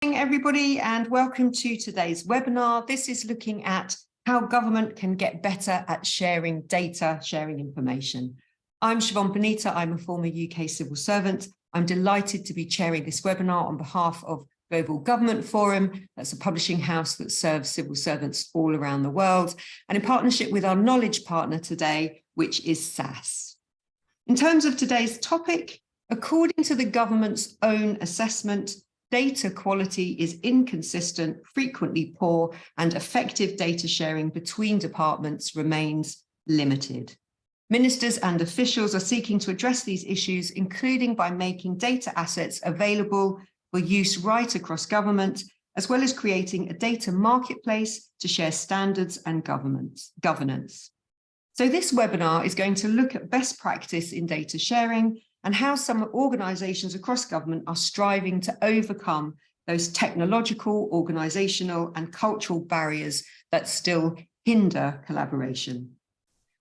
Morning, everybody, and welcome to today's webinar. This is looking at how government can get better at sharing data, sharing information. I'm Siobhan Bonita. I'm a former UK civil servant. I'm delighted to be chairing this webinar on behalf of Global Government Forum. That's a publishing house that serves civil servants all around the world, and in partnership with our knowledge partner today, which is SAS. In terms of today's topic, according to the government's own assessment, data quality is inconsistent, frequently poor, and effective data sharing between departments remains limited. Ministers and officials are seeking to address these issues, including by making data assets available for use right across government, as well as creating a data marketplace to share standards and governance. So this webinar is going to look at best practice in data sharing and how some organisations across government are striving to overcome those technological, organisational and cultural barriers that still hinder collaboration.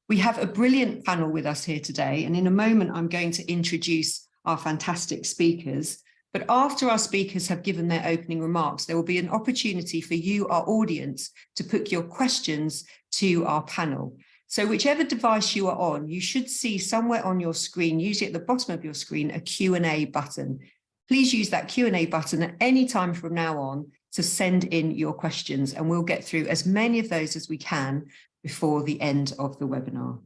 We have a brilliant panel with us here today, and in a moment I'm going to introduce our fantastic speakers. But after our speakers have given their opening remarks, there will be an opportunity for you, our audience, to put your questions to our panel. So whichever device you are on, you should see somewhere on your screen, usually at the bottom of your screen, a Q&A button. Please use that Q&A button at any time from now on to send in your questions, and we'll get through as many of those as we can before the end of the webinar.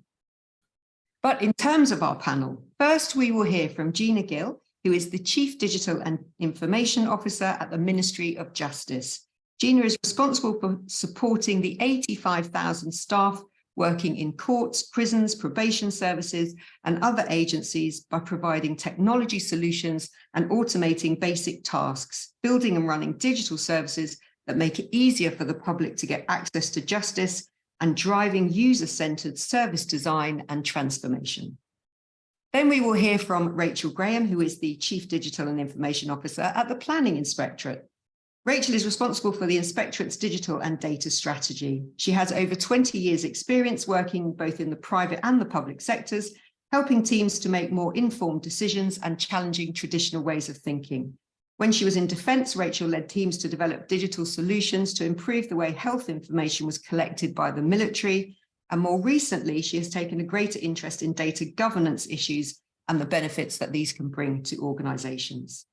But in terms of our panel, first we will hear from Gina Gill, who is the Chief Digital and Information Officer at the Ministry of Justice. Gina is responsible for supporting the 85,000 staff working in courts, prisons, probation services, and other agencies by providing technology solutions and automating basic tasks, building and running digital services that make it easier for the public to get access to justice, and driving user-centered service design and transformation. Then we will hear from Rachel Graham, who is the Chief Digital and Information Officer at the Planning Inspectorate. Rachel is responsible for the Inspectorate's digital and data strategy. She has over 20 years' experience working both in the private and the public sectors, helping teams to make more informed decisions and challenging traditional ways of thinking. When she was in defence, Rachel led teams to develop digital solutions to improve the way health information was collected by the military. And more recently, she has taken a greater interest in data governance issues and the benefits that these can bring to organisations.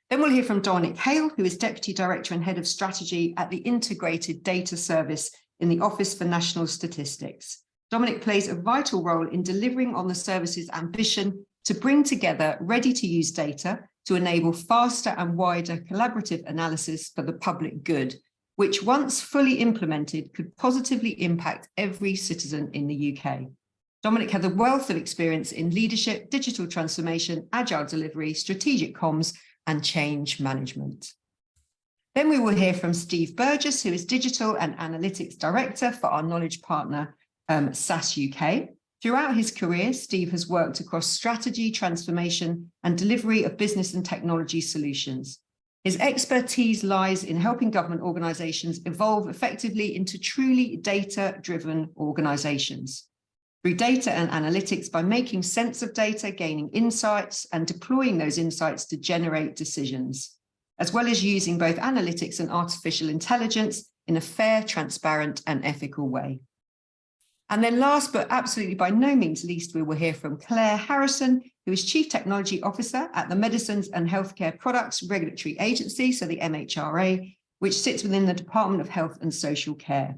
Then we'll hear from Dominic Hale, who is Deputy Director and Head of Strategy at the Integrated Data Service in the Office for National Statistics. Dominic plays a vital role in delivering on the service's ambition to bring together ready-to-use data to enable faster and wider collaborative analysis for the public good, which once fully implemented could positively impact every citizen in the UK. Dominic has a wealth of experience in leadership, digital transformation, agile delivery, strategic comms, and change management. Then we will hear from Steve Burgess, who is Digital and Analytics Director for our knowledge partner, SAS UK. Throughout his career, Steve has worked across strategy, transformation, and delivery of business and technology solutions. His expertise lies in helping government organisations evolve effectively into truly data-driven organisations. Through data and analytics, by making sense of data, gaining insights, and deploying those insights to generate decisions, as well as using both analytics and artificial intelligence in a fair, transparent, and ethical way. And then last, but absolutely by no means least, we will hear from Claire Harrison, who is Chief Technology Officer at the Medicines and Healthcare Products Regulatory Agency, so the MHRA, which sits within the Department of Health and Social Care.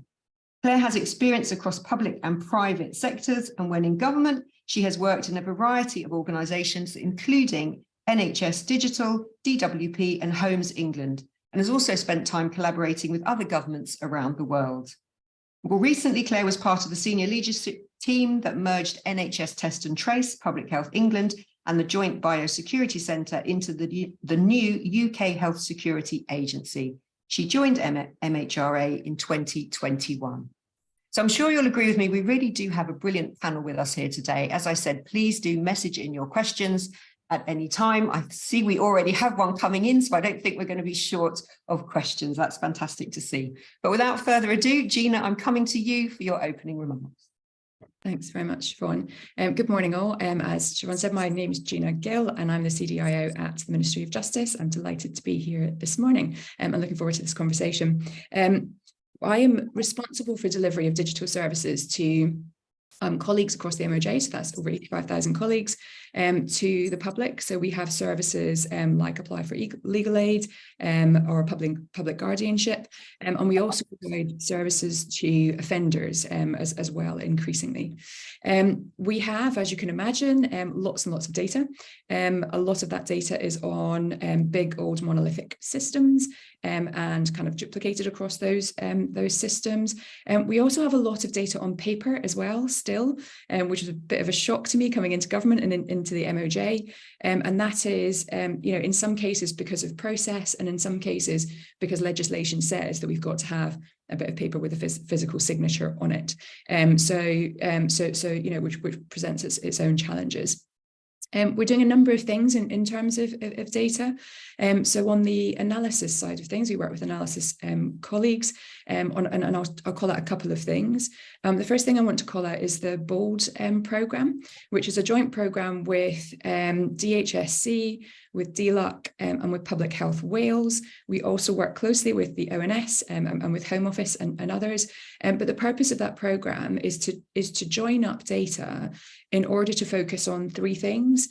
Claire has experience across public and private sectors, and when in government, she has worked in a variety of organisations, including NHS Digital, DWP and Homes England, and has also spent time collaborating with other governments around the world. More recently, Claire was part of the senior leadership team that merged NHS Test and Trace, Public Health England, and the Joint Biosecurity Centre into the new UK Health Security Agency. She joined MHRA in 2021. So I'm sure you'll agree with me, we really do have a brilliant panel with us here today. As I said, please do message in your questions at any time. I see we already have one coming in, so I don't think we're going to be short of questions. That's fantastic to see. But without further ado, Gina, I'm coming to you for your opening remarks. Thanks very much, Siobhan. Good morning, all. As Siobhan said, my name is Gina Gill, and I'm the CDIO at the Ministry of Justice. I'm delighted to be here this morning and looking forward to this conversation. I am responsible for delivery of digital services to colleagues across the MOJ, so that's over 85,000 colleagues, to the public. So we have services like apply for legal aid or public guardianship, and we also provide services to offenders as well, increasingly. We have, as you can imagine, lots and lots of data. A lot of that data is on big old monolithic systems and kind of duplicated across those systems. We also have a lot of data on paper as well still, which is a bit of a shock to me coming into government and into the MOJ. And that is, in some cases because of process, and in some cases because legislation says that we've got to have a bit of paper with a physical signature on it. Which presents its own challenges. We're doing a number of things in terms of data. So on the analysis side of things, we work with analysis colleagues, and I'll call out a couple of things. The first thing I want to call out is the BOLD programme, which is a joint programme with DHSC, with DLUC and with Public Health Wales. We also work closely with the ONS and with Home Office and others. But the purpose of that programme is to join up data in order to focus on three things: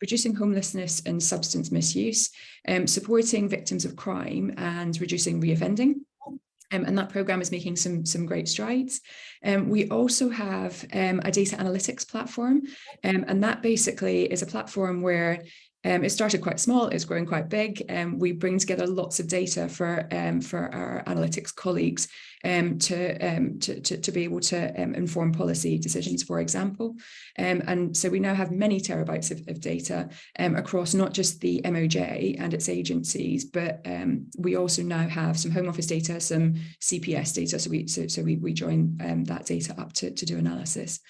reducing homelessness and substance misuse, supporting victims of crime, and reducing reoffending. And that programme is making some great strides. We also have a data analytics platform, and that basically is a platform where it started quite small, it's growing quite big. We bring together lots of data for our analytics colleagues to be able to inform policy decisions, for example. And so we now have many terabytes of data across not just the MOJ and its agencies, but we also now have some Home Office data, some CPS data. So we join that data up to do analysis.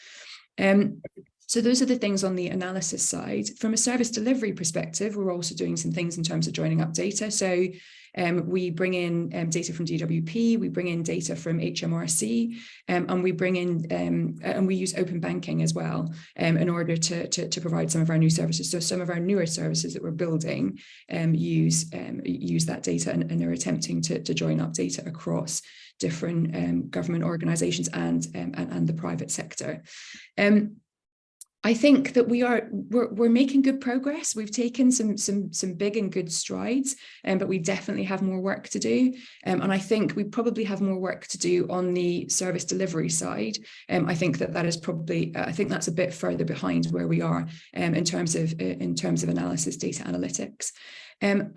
So those are the things on the analysis side. From a service delivery perspective, we're also doing some things in terms of joining up data. So we bring in data from DWP, we bring in data from HMRC, and we bring in and we use open banking as well in order to provide some of our new services. So some of our newer services that we're building use that data and are attempting to join up data across different government organisations and the private sector. I think that we're making good progress. We've taken some big and good strides, but we definitely have more work to do. And I think we probably have more work to do on the service delivery side. I think that is probably I think that's a bit further behind where we are in terms of analysis, data analytics. The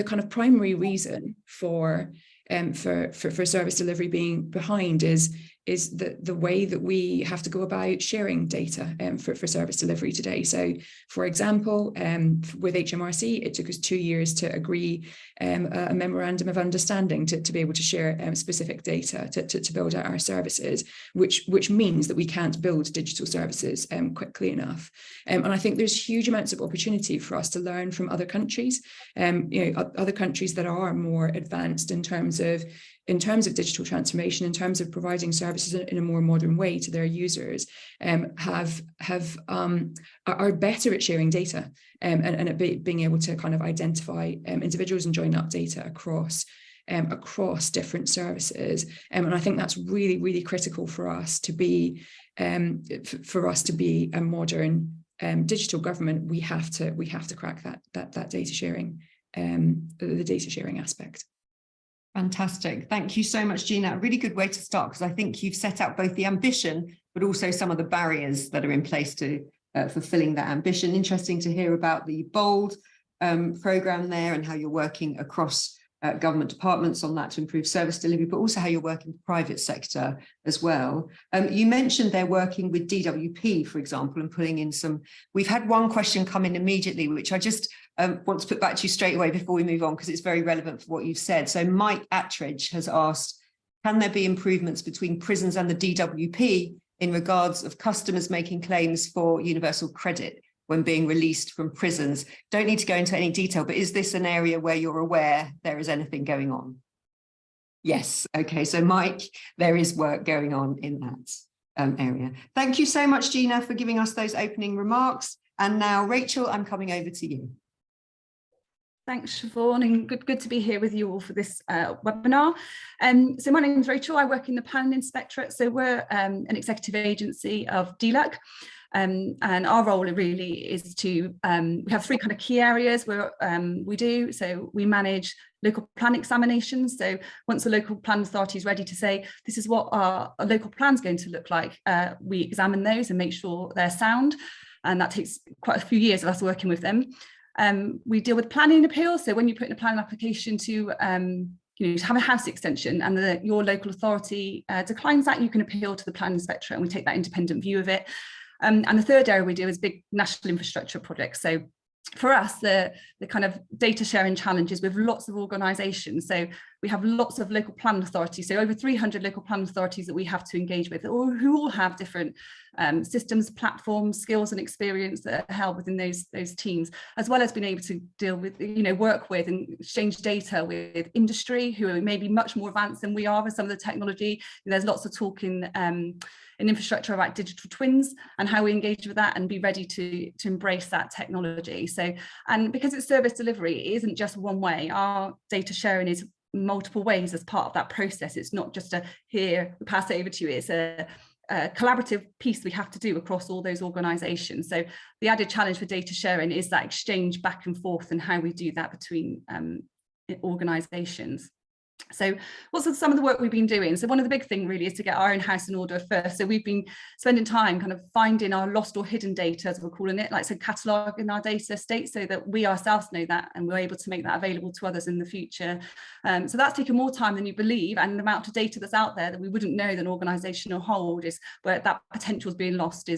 kind of primary reason for service delivery being behind is the way that we have to go about sharing data for service delivery today. So, for example, with HMRC, it took us 2 years to agree a memorandum of understanding to be able to share specific data to build out our services, which means that we can't build digital services quickly enough. And I think there's huge amounts of opportunity for us to learn from other countries, other countries that are more advanced in terms of digital transformation, in terms of providing services in a more modern way to their users, are better at sharing data and at being able to kind of identify individuals and join up data across different services. And I think that's really, really critical for us to be a modern digital government. We have to crack that data sharing, the data sharing aspect. Fantastic. Thank you so much, Gina. A really good way to start, because I think you've set out both the ambition, but also some of the barriers that are in place to fulfilling that ambition. Interesting to hear about the BOLD programme there and how you're working across government departments on that to improve service delivery, but also how you're working with the private sector as well. You mentioned they're working with DWP, for example, and pulling in some. We've had one question come in immediately, which I just want to put back to you straight away before we move on, because it's very relevant for what you've said. So Mike Attridge has asked, can there be improvements between prisons and the DWP in regards of customers making claims for universal credit when being released from prisons? Don't need to go into any detail, but is this an area where you're aware there is anything going on? Yes. Okay. So Mike, there is work going on in that area. Thank you so much, Gina, for giving us those opening remarks. And now, Rachel, I'm coming over to you. Thanks, Siobhan, and good to be here with you all for this webinar. So my name is Rachel. I work in the Planning Inspectorate. So we're an executive agency of DLUC. And our role really is to, we have three kind of key areas where we do. So we manage local plan examinations. So once the local plan authority is ready to say, this is what our local plan is going to look like, we examine those and make sure they're sound. And that takes quite a few years of us working with them. We deal with planning appeals. So when you put in a planning application to to have a house extension and your local authority declines that, you can appeal to the planning inspectorate and we take that independent view of it. And the third area we do is big national infrastructure projects. So for us, the kind of data sharing challenges with lots of organisations. So we have lots of local planning authorities, so over 300 local planning authorities that we have to engage with, who all have different systems, platforms, skills and experience that are held within those teams, as well as being able to deal with, work with and exchange data with industry, who are maybe much more advanced than we are with some of the technology. There's lots of talk in infrastructure about digital twins and how we engage with that and be ready to embrace that technology. So, and because it's service delivery, it isn't just one way. Our data sharing is multiple ways as part of that process. It's not just a here, we pass it over to you. It's a collaborative piece we have to do across all those organisations. So the added challenge for data sharing is that exchange back and forth and how we do that between organisations. So what's some of the work we've been doing? So one of the big things really is to get our own house in order first. So we've been spending time kind of finding our lost or hidden data, as we're calling it, like so cataloguing our data estate so that we ourselves know that and we're able to make that available to others in the future. So that's taken more time than you believe, and the amount of data that's out there that we wouldn't know that an organisation will hold is where that potential is being lost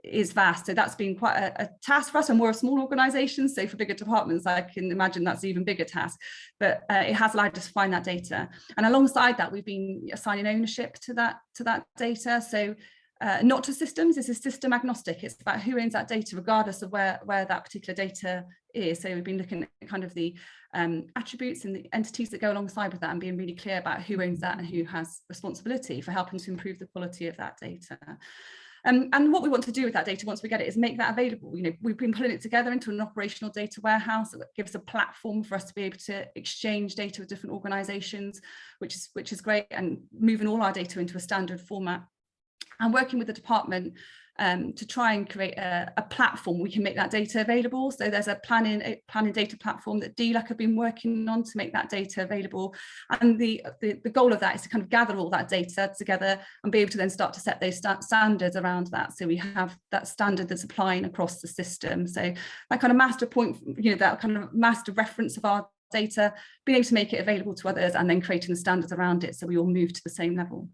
is vast. So that's been quite a task for us, and we're a small organisation, so for bigger departments I can imagine that's an even bigger task, but it has allowed us to find that data. And alongside that, we've been assigning ownership to that data. So not to systems, this is system agnostic. It's about who owns that data regardless of where that particular data is. So we've been looking at kind of the attributes and the entities that go alongside with that and being really clear about who owns that and who has responsibility for helping to improve the quality of that data. And what we want to do with that data once we get it is make that available. We've been pulling it together into an operational data warehouse that gives a platform for us to be able to exchange data with different organisations, which is great, and moving all our data into a standard format. And working with the department to try and create a platform we can make that data available. So there's a planning data platform that DLUC have been working on to make that data available. And the goal of that is to kind of gather all that data together and be able to then start to set those standards around that. So we have that standard that's applying across the system. So that kind of master point, that kind of master reference of our data, being able to make it available to others and then creating the standards around it so we all move to the same level.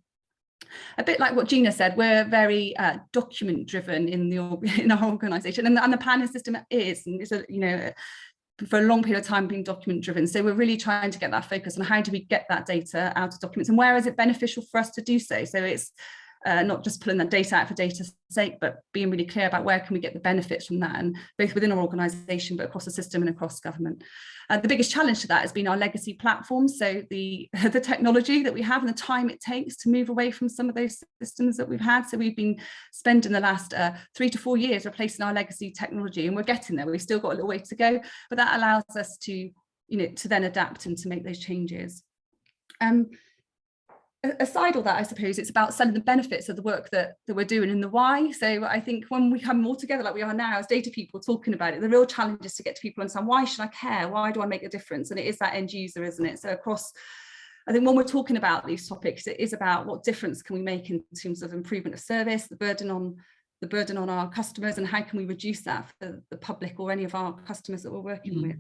A bit like what Gina said, we're very document driven in our organisation, and the planning system is for a long period of time being document driven. So we're really trying to get that focus on how do we get that data out of documents and where is it beneficial for us to do so. So it's not just pulling that data out for data's sake, but being really clear about where can we get the benefits from that, and both within our organisation but across the system and across government. The biggest challenge to that has been our legacy platforms, so the technology that we have and the time it takes to move away from some of those systems that we've had. So we've been spending the last 3 to 4 years replacing our legacy technology, and we're getting there. We've still got a little way to go, but that allows us to then adapt and to make those changes. Aside all that, I suppose it's about selling the benefits of the work that we're doing and the why. So I think when we come all together like we are now as data people talking about it, the real challenge is to get to people and understand, why should I care? Why do I make a difference? And it is that end user, isn't it? So across, I think when we're talking about these topics, it is about what difference can we make in terms of improvement of service, the burden on our customers, and how can we reduce that for the public or any of our customers that we're working with.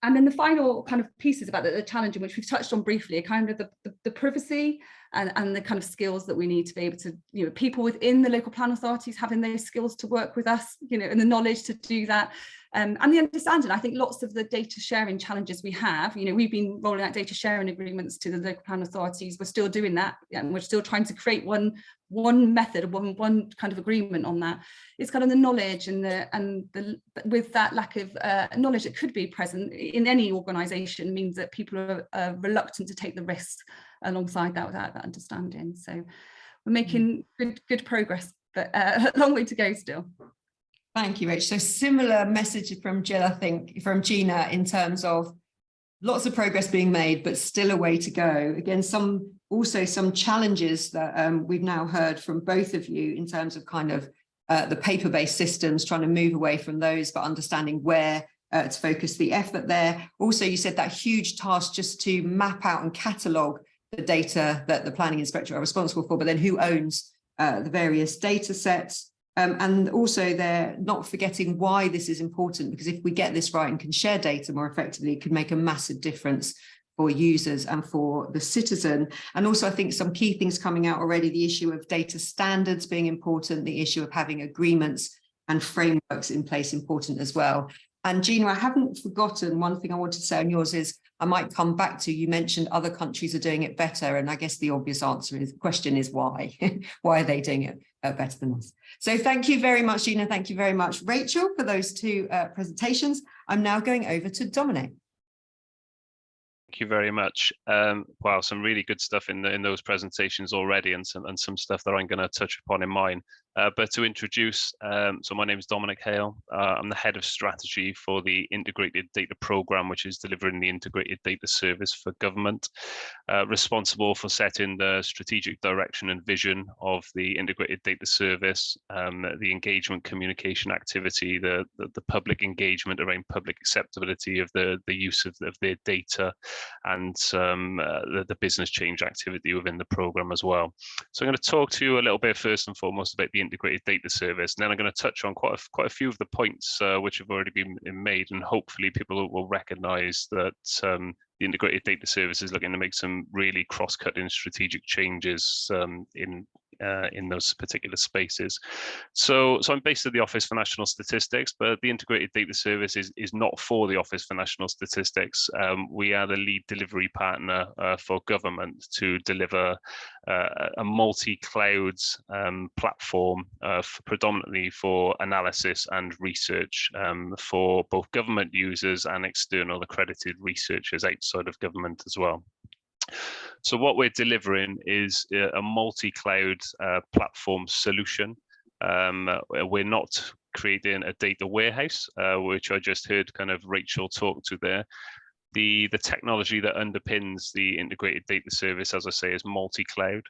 And then the final kind of pieces about the challenge, in which we've touched on briefly, are kind of the privacy and the kind of skills that we need to be able to, people within the local plan authorities having those skills to work with us, and the knowledge to do that. And the understanding, I think lots of the data sharing challenges we have, we've been rolling out data sharing agreements to the local plan authorities. We're still doing that, and we're still trying to create one method, one kind of agreement on that. It's kind of the knowledge and with that lack of knowledge that could be present in any organisation means that people are reluctant to take the risk alongside that without that understanding. So we're making good progress, but a long way to go still. Thank you, Rach. So similar message from Jill, I think, from Gina, in terms of lots of progress being made, but still a way to go. Again, some challenges that we've now heard from both of you in terms of kind of the paper-based systems, trying to move away from those, but understanding where to focus the effort there. Also, you said that huge task just to map out and catalogue the data that the planning inspector are responsible for, but then who owns the various data sets. And also they're not forgetting why this is important, because if we get this right and can share data more effectively, it could make a massive difference for users and for the citizen. And also I think some key things coming out already, the issue of data standards being important, the issue of having agreements and frameworks in place important as well. And Gina, I haven't forgotten one thing I wanted to say on yours is I might come back to, you mentioned other countries are doing it better. And I guess the obvious question is why? Why are they doing it better than us? So thank you very much, Gina. Thank you very much, Rachel, for those two presentations. I'm now going over to Dominic. Thank you very much. Wow, some really good stuff in those presentations already, and some stuff that I'm going to touch upon in mine. But to introduce, so my name is Dominic Hale. I'm the head of strategy for the Integrated Data Programme, which is delivering the Integrated Data Service for government, responsible for setting the strategic direction and vision of the Integrated Data Service, the engagement communication activity, the public engagement around public acceptability of the use of their data, and the business change activity within the programme as well. So I'm going to talk to you a little bit first and foremost about the Integrated Data Service, and then I'm going to touch on quite a few of the points which have already been made, and hopefully people will recognise that the Integrated Data Service is looking to make some really cross-cutting strategic changes in those particular spaces. So I'm based at the Office for National Statistics, but the Integrated Data Service is not for the Office for National Statistics. We are the lead delivery partner for government to deliver a multi-cloud platform predominantly for analysis and research for both government users and external accredited researchers outside of government as well. So what we're delivering is a multi-cloud platform solution. We're not creating a data warehouse, which I just heard kind of Rachel talk to there. The technology that underpins the Integrated Data Service, as I say, is multi-cloud.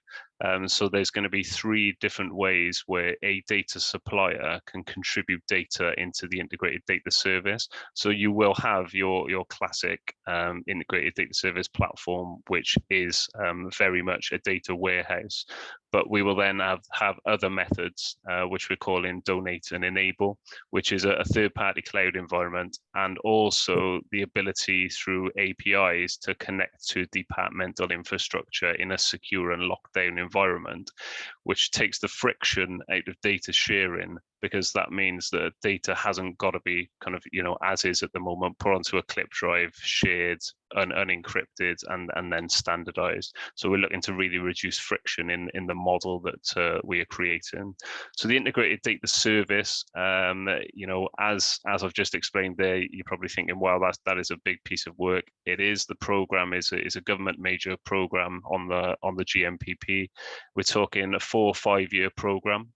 So there's going to be 3 different ways where a data supplier can contribute data into the Integrated Data Service. So you will have your classic Integrated Data Service platform, which is very much a data warehouse. But we will then have other methods, which we're calling Donate and Enable, which is a third-party cloud environment, and also the ability through APIs to connect to departmental infrastructure in a secure and locked down environment, which takes the friction out of data sharing, because that means that data hasn't got to be kind of, as is at the moment, put onto a clip drive, shared, unencrypted, and then standardized. So we're looking to really reduce friction in the model that we are creating. So the Integrated Data Service, as I've just explained there, you're probably thinking, wow, that is a big piece of work. It is. The program is a government major program on the GMPP. We're talking a 4 or 5 year program.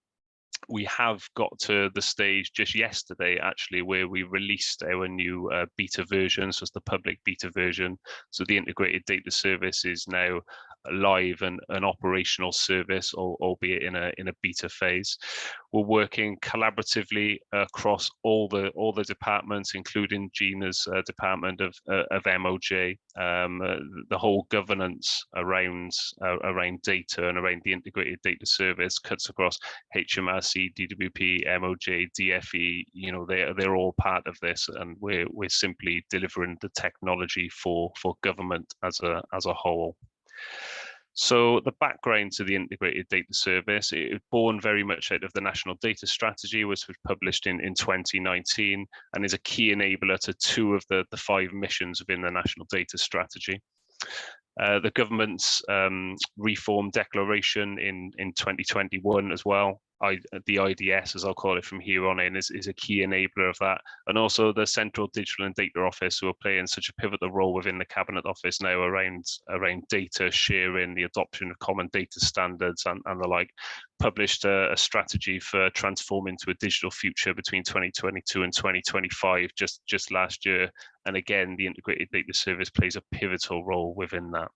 We have got to the stage just yesterday, actually, where we released our new beta version. So it's the public beta version. So the Integrated Data Service is now live and an operational service, albeit in a beta phase. We're working collaboratively across all the departments, including Gina's department of MOJ. The whole governance around data and around the Integrated Data Service cuts across HMRC, DWP, MOJ, DFE. They're all part of this, and we're simply delivering the technology for government as a whole. So the background to the Integrated Data Service, it was born very much out of the National Data Strategy, which was published in 2019 and is a key enabler to 2 of the 5 missions within the National Data Strategy. The government's reform declaration in 2021 as well, the IDS, as I'll call it from here on in, is a key enabler of that. And also the Central Digital and Data Office, who are playing such a pivotal role within the Cabinet Office now around data sharing, the adoption of common data standards and the like, published a strategy for transforming to a digital future between 2022 and 2025 just last year. And again, the Integrated Data Service plays a pivotal role within that.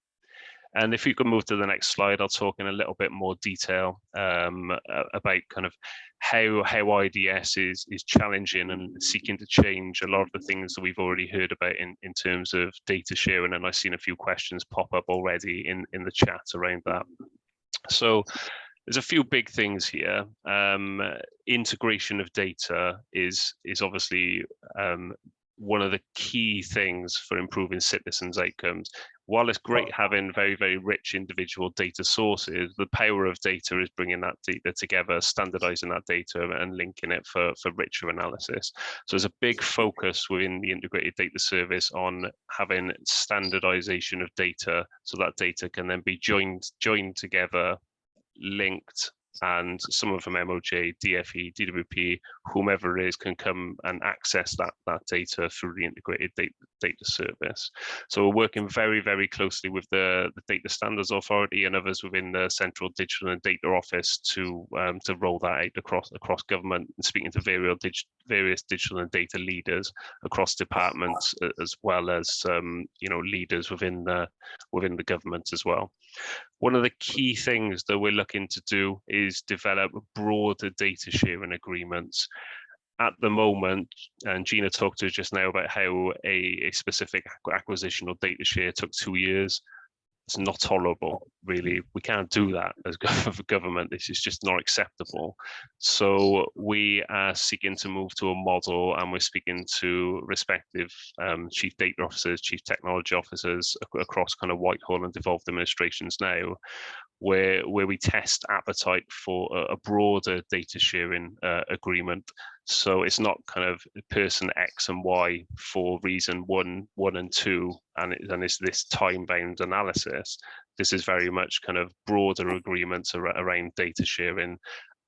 And if you could move to the next slide, I'll talk in a little bit more detail about kind of how IDS is challenging and seeking to change a lot of the things that we've already heard about in terms of data sharing. And I've seen a few questions pop up already in the chat around that. So there's a few big things here. Integration of data is obviously one of the key things for improving citizens' outcomes. While it's great having very, very rich individual data sources, the power of data is bringing that data together, standardizing that data and linking it for richer analysis. So there's a big focus within the Integrated Data Service on having standardization of data, so that data can then be joined together, linked, and someone from MOJ, DFE, DWP, whomever it is, can come and access that data through the Integrated Data Service. So we're working very, very closely with the Data Standards Authority and others within the Central Digital and Data Office to roll that out across government, and speaking to various digital and data leaders across departments, as well as leaders within the government as well. One of the key things that we're looking to do is develop broader data sharing agreements. At the moment, and Gina talked to us just now about how a specific acquisition or data share took 2 years. It's not tolerable, really. We can't do that as government. This is just not acceptable. So we are seeking to move to a model, and we're speaking to respective chief data officers, chief technology officers across kind of Whitehall and devolved administrations now, where we test appetite for a broader data sharing agreement. So it's not kind of person X and Y for reason one and 2, and it's this time-bound analysis. This is very much kind of broader agreements around data sharing,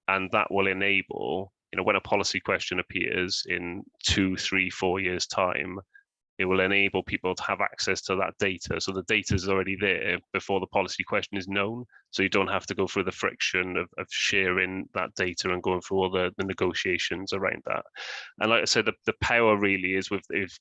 and that will enable, when a policy question appears in 2, 3, 4 years' time, it will enable people to have access to that data. So the data is already there before the policy question is known. So you don't have to go through the friction of sharing that data and going through all the negotiations around that. And like I said, the power really is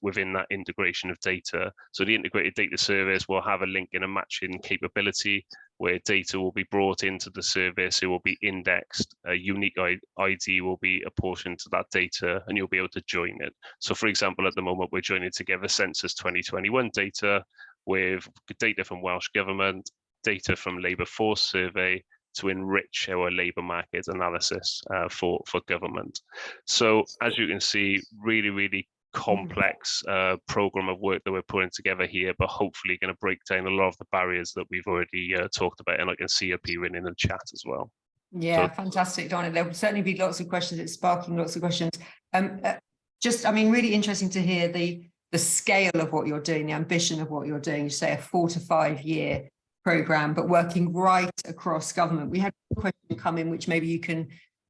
within that integration of data. So the Integrated Data Service will have a link in a matching capability where data will be brought into the service, it will be indexed, a unique ID will be apportioned to that data, and you'll be able to join it. So for example, at the moment, we're joining together Census 2021 data with data from Welsh Government, data from Labour Force Survey, to enrich our labour market analysis for government. So as you can see, really, really complex program of work that we're putting together here, but hopefully going to break down a lot of the barriers that we've already talked about, and I can see appearing in the chat as well. Yeah, so fantastic, Donna. There will certainly be lots of questions. It's sparking lots of questions. Really interesting to hear the scale of what you're doing, the ambition of what you're doing. You say a 4 to 5 year program, but working right across government. We had a question come in, which maybe you can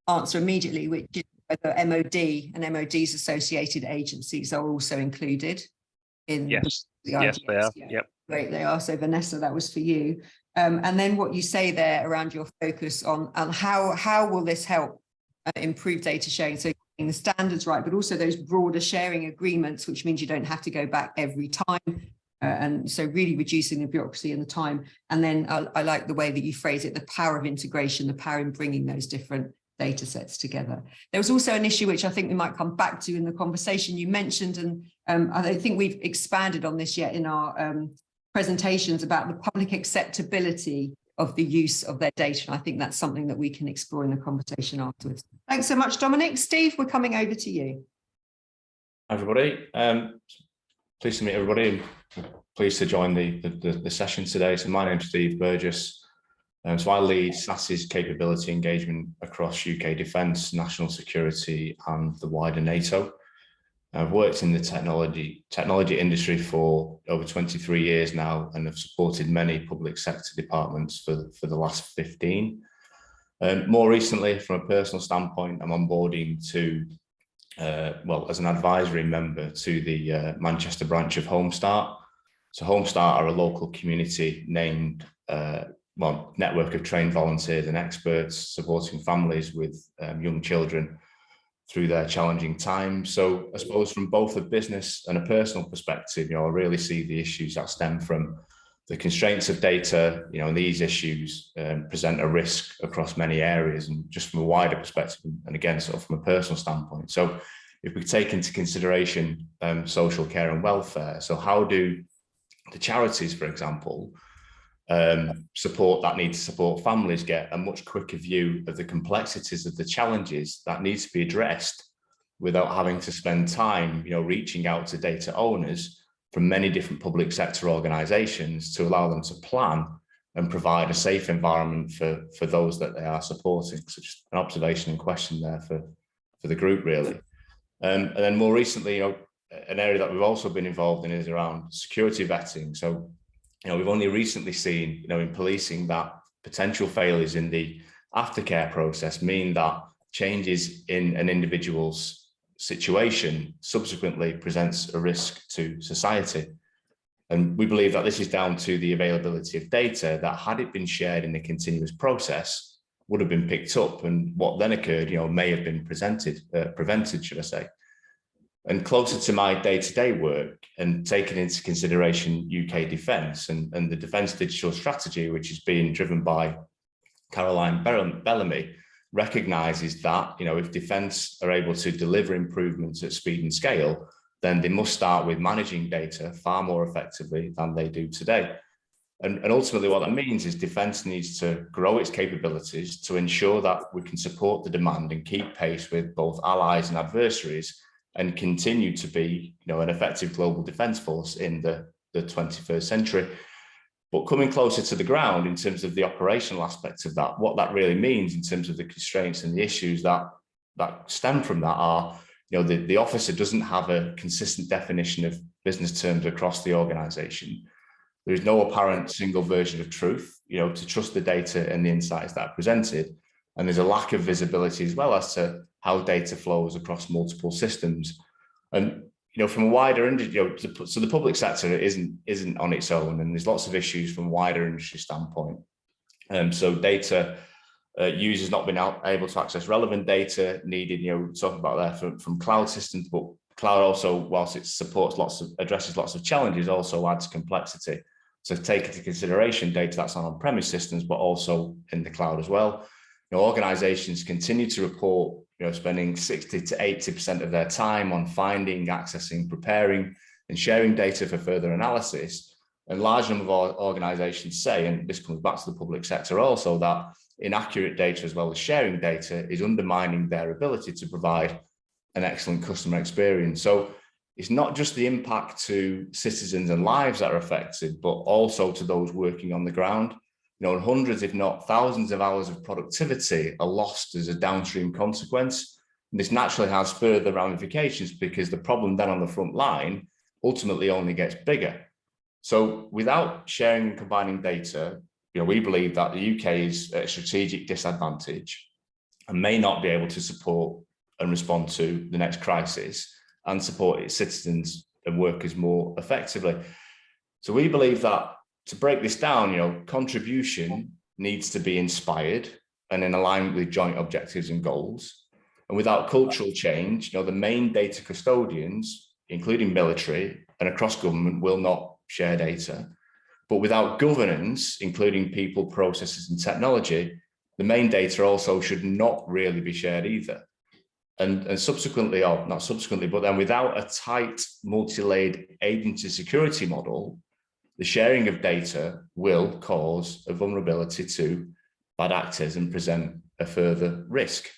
answer immediately, which is whether MOD and MOD's associated agencies are also included in the IDS. Yes, they are. Yeah. Yep. Great, they are. So Vanessa, that was for you. And then what you say there around your focus on how will this help improve data sharing? So getting the standards right, but also those broader sharing agreements, which means you don't have to go back every time. And so really reducing the bureaucracy and the time. And then I like the way that you phrase it, the power of integration, the power in bringing those different data sets together. There was also an issue which I think we might come back to in the conversation you mentioned, and I don't think we've expanded on this yet in our presentations, about the public acceptability of the use of their data. And I think that's something that we can explore in the conversation afterwards. Thanks so much, Dominic. Steve, we're coming over to you. Hi, everybody. Pleased to meet everybody, and pleased to join the session today. So my name's Steve Burgess. So I lead SAS's capability engagement across UK defence, national security and the wider NATO. I've worked in the technology industry for over 23 years now and have supported many public sector departments for the last 15. More recently, from a personal standpoint, I'm onboarding to, as an advisory member to the Manchester branch of Homestart. So Homestart are a local community named, network of trained volunteers and experts supporting families with young children through their challenging times. So I suppose from both a business and a personal perspective, I really see the issues that stem from the constraints of data, and these issues present a risk across many areas, and just from a wider perspective, and again, sort of from a personal standpoint. So if we take into consideration social care and welfare, so how do the charities, for example, need to support families get a much quicker view of the complexities of the challenges that need to be addressed without having to spend time, reaching out to data owners from many different public sector organisations to allow them to plan and provide a safe environment for those that they are supporting. So just an observation and question there for the group, really. And then more recently, an area that we've also been involved in is around security vetting. So we've only recently seen, in policing, that potential failures in the aftercare process mean that changes in an individual's situation subsequently presents a risk to society. And we believe that this is down to the availability of data that, had it been shared in a continuous process, would have been picked up, and what then occurred, may have been prevented, should I say. And closer to my day-to-day work, and taking into consideration UK defence and the defence digital strategy, which is being driven by Caroline Bellamy, recognises that, if defence are able to deliver improvements at speed and scale, then they must start with managing data far more effectively than they do today. And ultimately what that means is defence needs to grow its capabilities to ensure that we can support the demand and keep pace with both allies and adversaries, and continue to be, an effective global defence force in the 21st century. But coming closer to the ground in terms of the operational aspects of that, what that really means in terms of the constraints and the issues that stem from that are, the officer doesn't have a consistent definition of business terms across the organisation. There is no apparent single version of truth, to trust the data and the insights that are presented. And there's a lack of visibility as well as to how data flows across multiple systems. And from a wider industry, so the public sector isn't on its own, and there's lots of issues from a wider industry standpoint. So data users not being able to access relevant data needed, talking about there from cloud systems, but cloud also, whilst it addresses lots of challenges, also adds complexity. So take into consideration data that's on on-premise systems, but also in the cloud as well. Organizations continue to report, spending 60 to 80% of their time on finding, accessing, preparing, and sharing data for further analysis. And large number of organizations say, and this comes back to the public sector also, that inaccurate data as well as sharing data is undermining their ability to provide an excellent customer experience. So it's not just the impact to citizens and lives that are affected, but also to those working on the ground. Hundreds, if not thousands of hours of productivity are lost as a downstream consequence. And this naturally has further ramifications, because the problem then on the front line ultimately only gets bigger. So without sharing and combining data, we believe that the UK is at a strategic disadvantage and may not be able to support and respond to the next crisis and support its citizens and workers more effectively. So we believe that, to break this down, contribution needs to be inspired and in alignment with joint objectives and goals. And without cultural change, the main data custodians, including military and across government, will not share data. But without governance, including people, processes, and technology, the main data also should not really be shared either. And subsequently, or not subsequently, but then without a tight multi-layered agency security model, the sharing of data will cause a vulnerability to bad actors and present a further risk.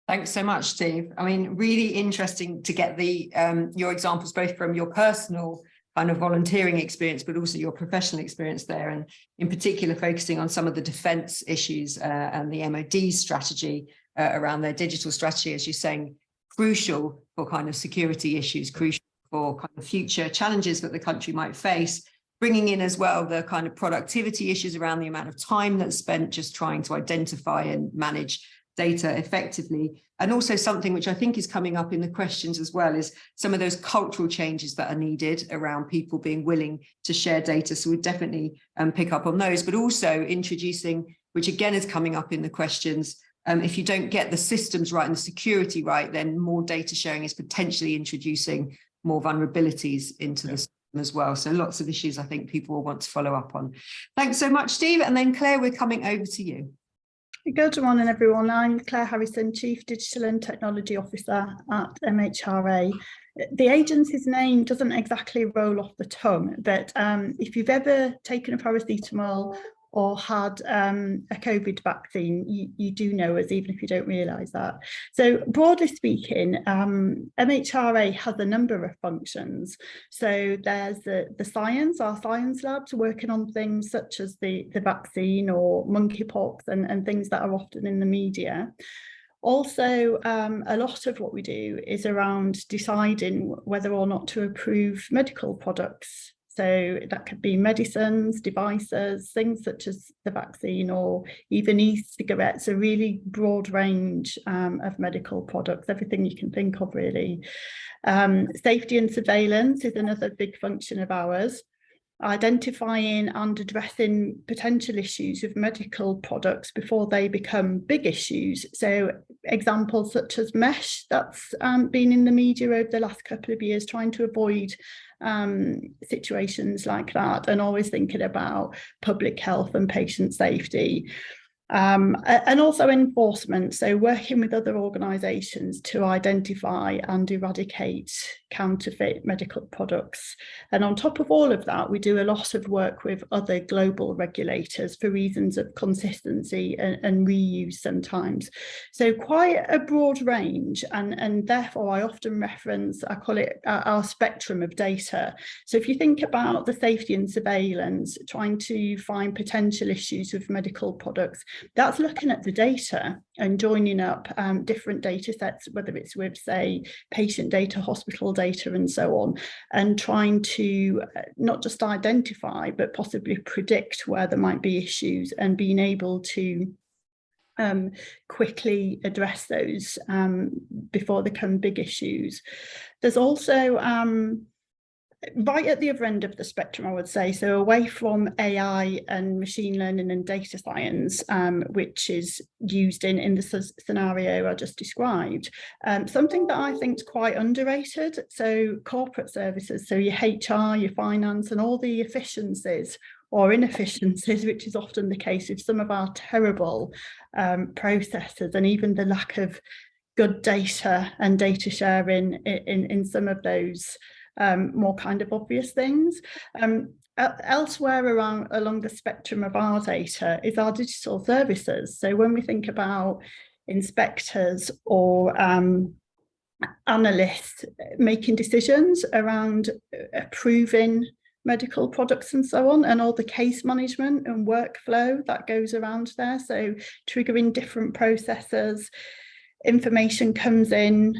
Thanks so much, Steve. I mean, really interesting to get the your examples both from your personal kind of volunteering experience, but also your professional experience there, and in particular focusing on some of the defence issues and the MOD strategy around their digital strategy, as you're saying, crucial for kind of security issues, crucial for kind of future challenges that the country might face, bringing in as well the kind of productivity issues around the amount of time that's spent just trying to identify and manage data effectively. And also something which I think is coming up in the questions as well is some of those cultural changes that are needed around people being willing to share data. So we'd definitely pick up on those, but also introducing, which again is coming up in the questions, if you don't get the systems right and the security right, then more data sharing is potentially introducing more vulnerabilities into the system as well. So lots of issues I think people will want to follow up on. Thanks so much, Steve. And then Claire, we're coming over to you. Good morning, everyone. I'm Claire Harrison, Chief Digital and Technology Officer at MHRA. The agency's name doesn't exactly roll off the tongue, but if you've ever taken a paracetamol or had a COVID vaccine, you do know us, even if you don't realise that. So broadly speaking, MHRA has a number of functions. So there's the science, our science labs working on things such as the vaccine or monkeypox and things that are often in the media. Also, a lot of what we do is around deciding whether or not to approve medical products. So that could be medicines, devices, things such as the vaccine or even e-cigarettes, a really broad range of medical products, everything you can think of really. Safety and surveillance is another big function of ours. Identifying and addressing potential issues with medical products before they become big issues. So examples such as mesh, that's been in the media over the last couple of years, trying to avoid situations like that, and always thinking about public health and patient safety. And also enforcement, so working with other organisations to identify and eradicate counterfeit medical products. And on top of all of that, we do a lot of work with other global regulators for reasons of consistency and reuse sometimes. So quite a broad range, and therefore I often reference, I call it our spectrum of data. So if you think about the safety and surveillance, trying to find potential issues with medical products, that's looking at the data and joining up different data sets, whether it's with, say, patient data, hospital data, and so on, and trying to not just identify, but possibly predict where there might be issues and being able to quickly address those before they become big issues. There's also right at the other end of the spectrum, I would say, so away from AI and machine learning and data science, which is used in the scenario I just described, something that I think is quite underrated. So corporate services, so your HR, your finance, and all the efficiencies or inefficiencies, which is often the case with some of our terrible processes, and even the lack of good data and data sharing in some of those more kind of obvious things. Elsewhere along the spectrum of our data is our digital services. So when we think about inspectors or analysts making decisions around approving medical products and so on, and all the case management and workflow that goes around there, so triggering different processes. Information comes in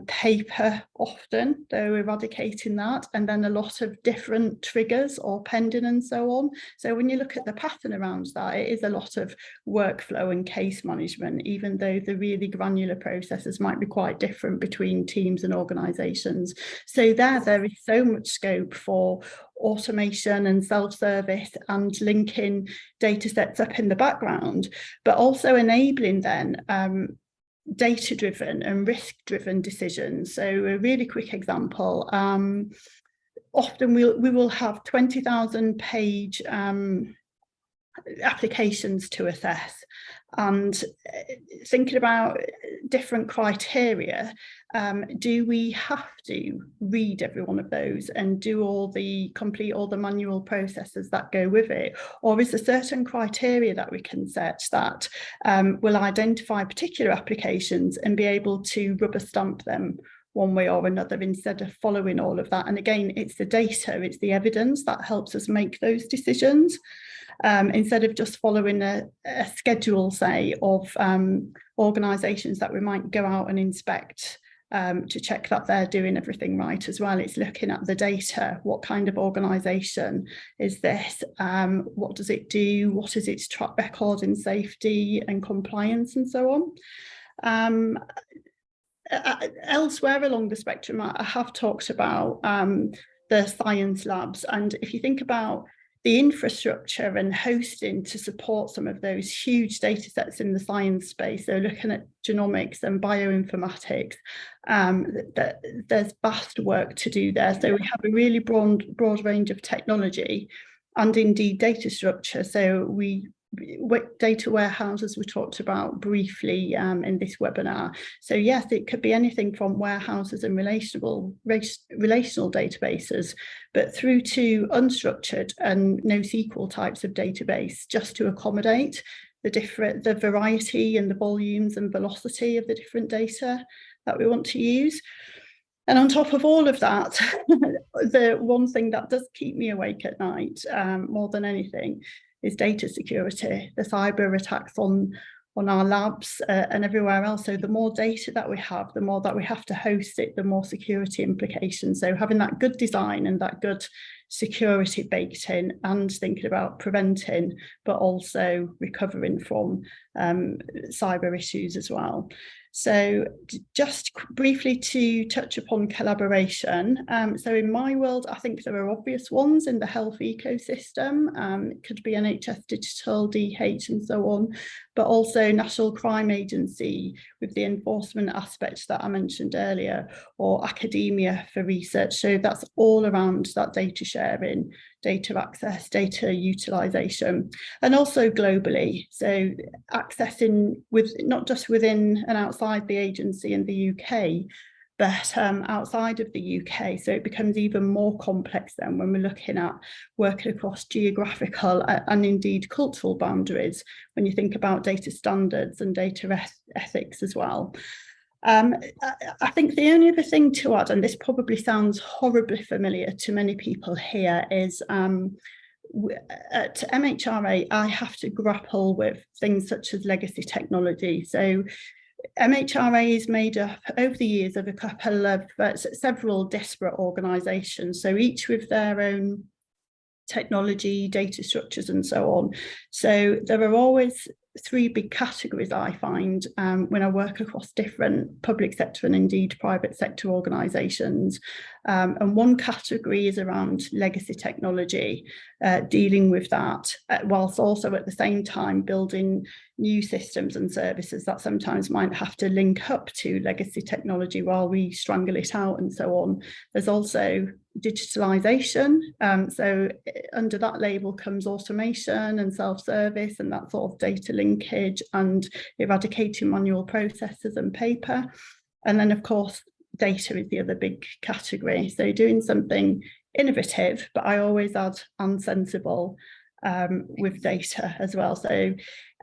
paper often, though eradicating that, and then a lot of different triggers or pending and so on. So when you look at the pattern around that, it is a lot of workflow and case management, even though the really granular processes might be quite different between teams and organisations. So there is so much scope for automation and self-service and linking data sets up in the background, but also enabling then data-driven and risk-driven decisions. So a really quick example, often we will have 20,000 page applications to assess, and thinking about different criteria, do we have to read every one of those and complete all the manual processes that go with it, or is there certain criteria that we can set that will identify particular applications and be able to rubber stamp them one way or another instead of following all of that. And again, it's the data, it's the evidence that helps us make those decisions. Instead of just following a schedule, say, of organisations that we might go out and inspect to check that they're doing everything right as well. It's looking at the data. What kind of organisation is this? What does it do? What is its track record in safety and compliance and so on? Elsewhere along the spectrum, I have talked about the science labs. And if you think about the infrastructure and hosting to support some of those huge data sets in the science space, so looking at genomics and bioinformatics, there's vast work to do there. So we have a really broad range of technology and indeed data structure. So data warehouses we talked about briefly in this webinar. So yes, it could be anything from warehouses and relational databases, but through to unstructured and NoSQL types of database, just to accommodate the variety and the volumes and velocity of the different data that we want to use. And on top of all of that, the one thing that does keep me awake at night more than anything is data security, the cyber attacks on our labs and everywhere else. So the more data that we have, the more that we have to host it, the more security implications. So having that good design and that good security baked in, and thinking about preventing, but also recovering from cyber issues as well. So just briefly to touch upon collaboration. So in my world, I think there are obvious ones in the health ecosystem. It could be NHS Digital, DH and so on, but also National Crime Agency with the enforcement aspect that I mentioned earlier, or academia for research. So that's all around that data sharing, data access, data utilisation, and also globally. So accessing with not just within and outside the agency in the UK, but outside of the UK. So it becomes even more complex then when we're looking at working across geographical and indeed cultural boundaries, when you think about data standards and data ethics as well. I think the only other thing to add, and this probably sounds horribly familiar to many people here, is at MHRA, I have to grapple with things such as legacy technology. So MHRA is made up over the years of a couple of several disparate organisations, so each with their own technology, data structures and so on. So there are always three big categories I find when I work across different public sector and indeed private sector organisations. And one category is around legacy technology, dealing with that, whilst also at the same time building new systems and services that sometimes might have to link up to legacy technology while we strangle it out and so on. There's also digitalisation. So under that label comes automation and self-service and that sort of data linkage and eradicating manual processes and paper. And then of course, data is the other big category. So doing something innovative, but I always add and sensible with data as well. So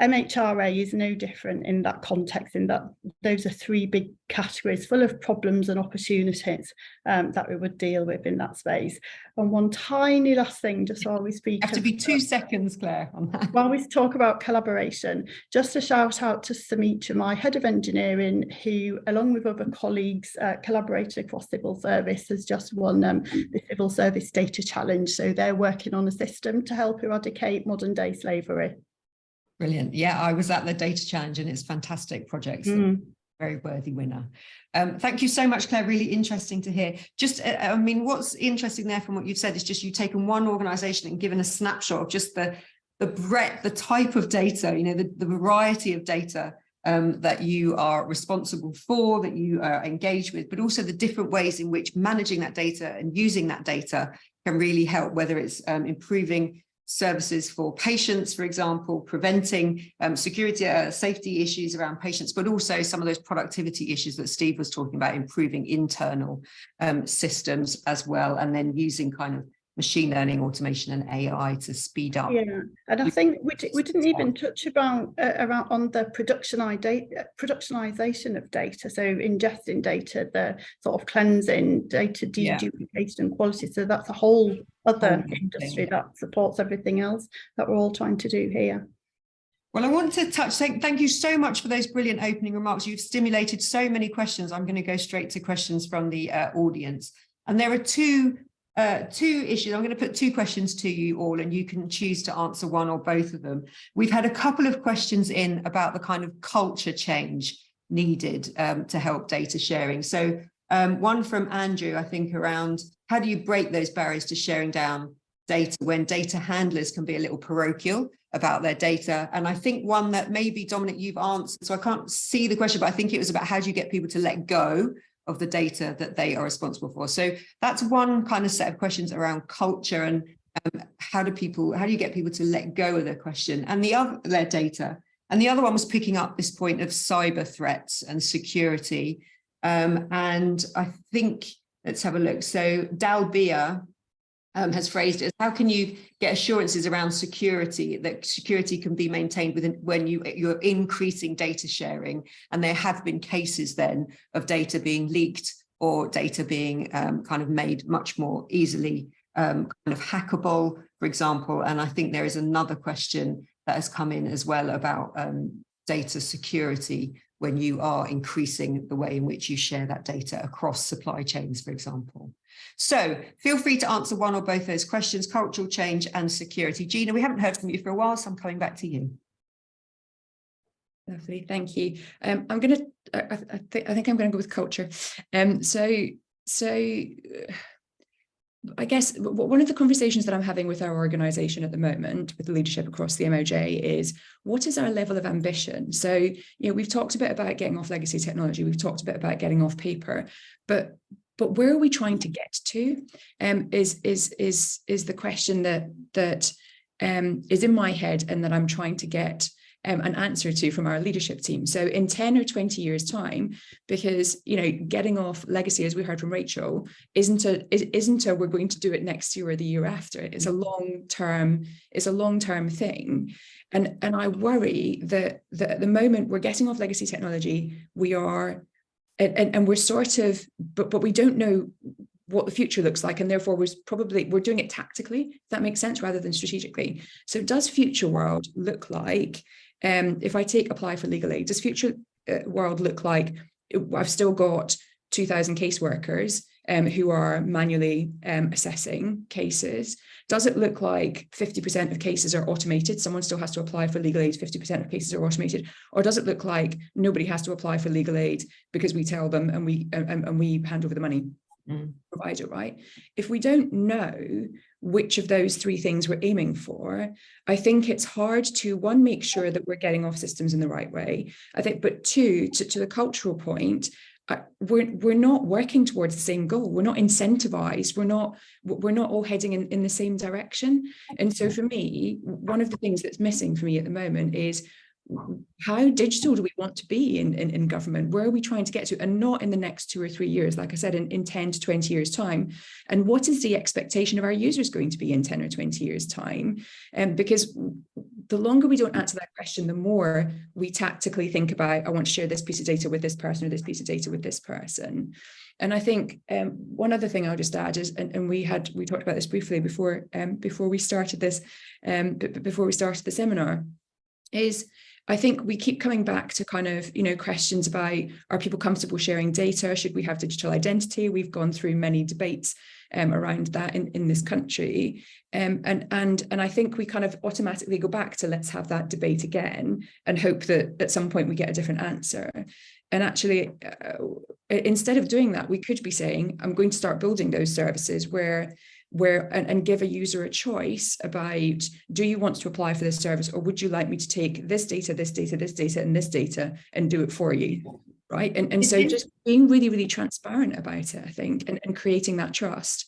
MHRA is no different in that context, in that those are three big categories full of problems and opportunities that we would deal with in that space. And one tiny last thing, just while we speak. Have to be 2 seconds, Claire, on that. While we talk about collaboration, just a shout out to Samitra, my head of engineering, who, along with other colleagues, collaborated across civil service, has just won the Civil Service Data Challenge. So they're working on a system to help eradicate modern day slavery. Brilliant. Yeah, I was at the Data Challenge and it's a fantastic project. So very worthy winner. Thank you so much, Claire. Really interesting to hear. Just, I mean, what's interesting there from what you've said is just you've taken one organisation and given a snapshot of just the breadth, the type of data, you know, the variety of data that you are responsible for, that you are engaged with, but also the different ways in which managing that data and using that data can really help, whether it's improving services for patients, for example, preventing security, safety issues around patients, but also some of those productivity issues that Steve was talking about, improving internal systems as well, and then using kind of machine learning, automation and AI to speed up. Yeah, and I think we didn't even touch about around on the productionization of data, so ingesting data, the sort of cleansing, data deduplication and quality. So that's a whole other industry that supports everything else that we're all trying to do here. Well, I want to thank you so much for those brilliant opening remarks. You've stimulated so many questions. I'm going to go straight to questions from the audience. And there are two issues. I'm going to put two questions to you all, and you can choose to answer one or both of them. We've had a couple of questions in about the kind of culture change needed to help data sharing. So one from Andrew, I think, around how do you break those barriers to sharing down data when data handlers can be a little parochial about their data? And I think one that maybe, Dominic, you've answered, so I can't see the question, but I think it was about how do you get people to let go of the data that they are responsible for. So that's one kind of set of questions around culture and how do you get people to let go of their question and their data. And the other one was picking up this point of cyber threats and security. And I think, let's have a look. So Dalbia has phrased it as how can you get assurances around security, that security can be maintained when you're increasing data sharing, and there have been cases then of data being leaked or data being kind of made much more easily kind of hackable, for example. And I think there is another question that has come in as well about data security when you are increasing the way in which you share that data across supply chains, for example. So feel free to answer one or both those questions, cultural change and security. Gina, we haven't heard from you for a while, so I'm coming back to you. Lovely, thank you. I think I'm going to go with culture. I guess one of the conversations that I'm having with our organisation at the moment, with the leadership across the MOJ, is what is our level of ambition? So, you know, we've talked a bit about getting off legacy technology, we've talked a bit about getting off paper, but where are we trying to get to? Is the question that is in my head and that I'm trying to get an answer to from our leadership team. So in 10 or 20 years time, because, you know, getting off legacy, as we heard from Rachel, isn't a we're going to do it next year or the year after. It's a long-term thing. And I worry that at the moment we're getting off legacy technology, we are, and we're sort of, but we don't know what the future looks like, and therefore we're doing it tactically, if that makes sense, rather than strategically. So does future world look like, if I take apply for legal aid, does future world look like I've still got 2,000 caseworkers who are manually assessing cases? Does it look like 50% of cases are automated? Someone still has to apply for legal aid, 50% of cases are automated. Or does it look like nobody has to apply for legal aid because we tell them and we hand over the money? Provider, right? If we don't know which of those three things we're aiming for, I think it's hard to, one, make sure that we're getting off systems in the right way, I think, but two, to the cultural point, we're not working towards the same goal. We're not incentivized. We're not all heading in the same direction. And so for me, one of the things that's missing for me at the moment is, how digital do we want to be in government? Where are we trying to get to? And not in the next 2 or 3 years, like I said, in 10 to 20 years time. And what is the expectation of our users going to be in 10 or 20 years time? Because the longer we don't answer that question, the more we tactically think about, I want to share this piece of data with this person or this piece of data with this person. And I think one other thing I'll just add is, and we talked about this briefly before we started this, before we started the seminar, is I think we keep coming back to kind of, you know, questions about, are people comfortable sharing data? Should we have digital identity? We've gone through many debates around that in this country. And I think we kind of automatically go back to, let's have that debate again and hope that at some point we get a different answer. And actually, instead of doing that, we could be saying, I'm going to start building those services where and give a user a choice about, do you want to apply for this service, or would you like me to take this data, this data, this data, and this data and do it for you, right? And so just being really, really transparent about it, I think, and creating that trust.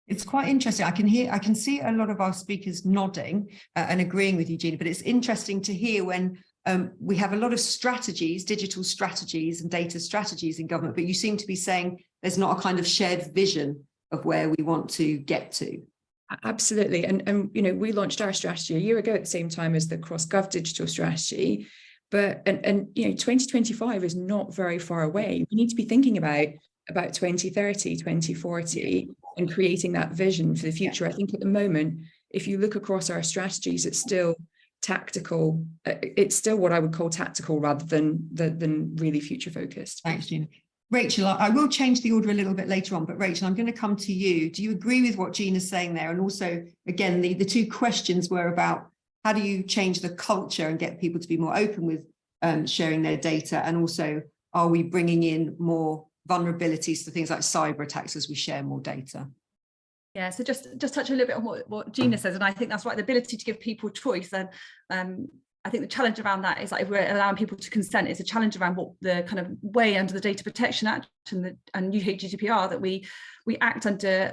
It's quite interesting. I can see a lot of our speakers nodding and agreeing with you, Gina, but it's interesting to hear when we have a lot of strategies, digital strategies and data strategies in government, but you seem to be saying there's not a kind of shared vision of where we want to get to. Absolutely. And you know, we launched our strategy a year ago at the same time as the cross-gov digital strategy. But you know, 2025 is not very far away. We need to be thinking about 2030, 2040 and creating that vision for the future. I think at the moment, if you look across our strategies, it's still tactical. It's still what I would call tactical rather than really future focused. Thanks, Gina. Rachel, I will change the order a little bit later on, but Rachel, I'm going to come to you. Do you agree with what Gina's saying there? And also, again, the two questions were about how do you change the culture and get people to be more open with sharing their data? And also, are we bringing in more vulnerabilities to things like cyber attacks as we share more data? Yeah, so just touch a little bit on what Gina says, and I think that's right, the ability to give people choice. And I think the challenge around that is, like, if we're allowing people to consent, it's a challenge around what the kind of way under the Data Protection Act and UK GDPR that we act under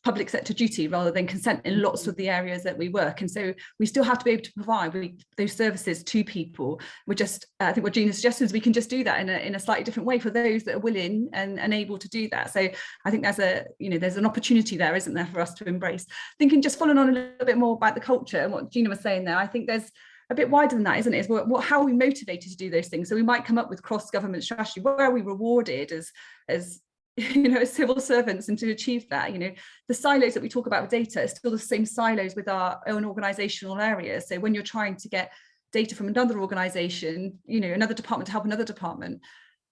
public sector duty rather than consent in lots of the areas that we work. And so we still have to be able to provide those services to people. We're just, I think what Gina suggests is we can just do that in a slightly different way for those that are willing and able to do that. So I think there's an opportunity there, isn't there, for us to embrace. Thinking, just following on a little bit more about the culture and what Gina was saying there, I think there's a bit wider than that, isn't it? Is how are we motivated to do those things? So we might come up with cross-government strategy. Where are we rewarded as you know, as civil servants, and to achieve that? You know, the silos that we talk about with data are still the same silos with our own organizational areas. So when you're trying to get data from another organization, you know, another department to help another department,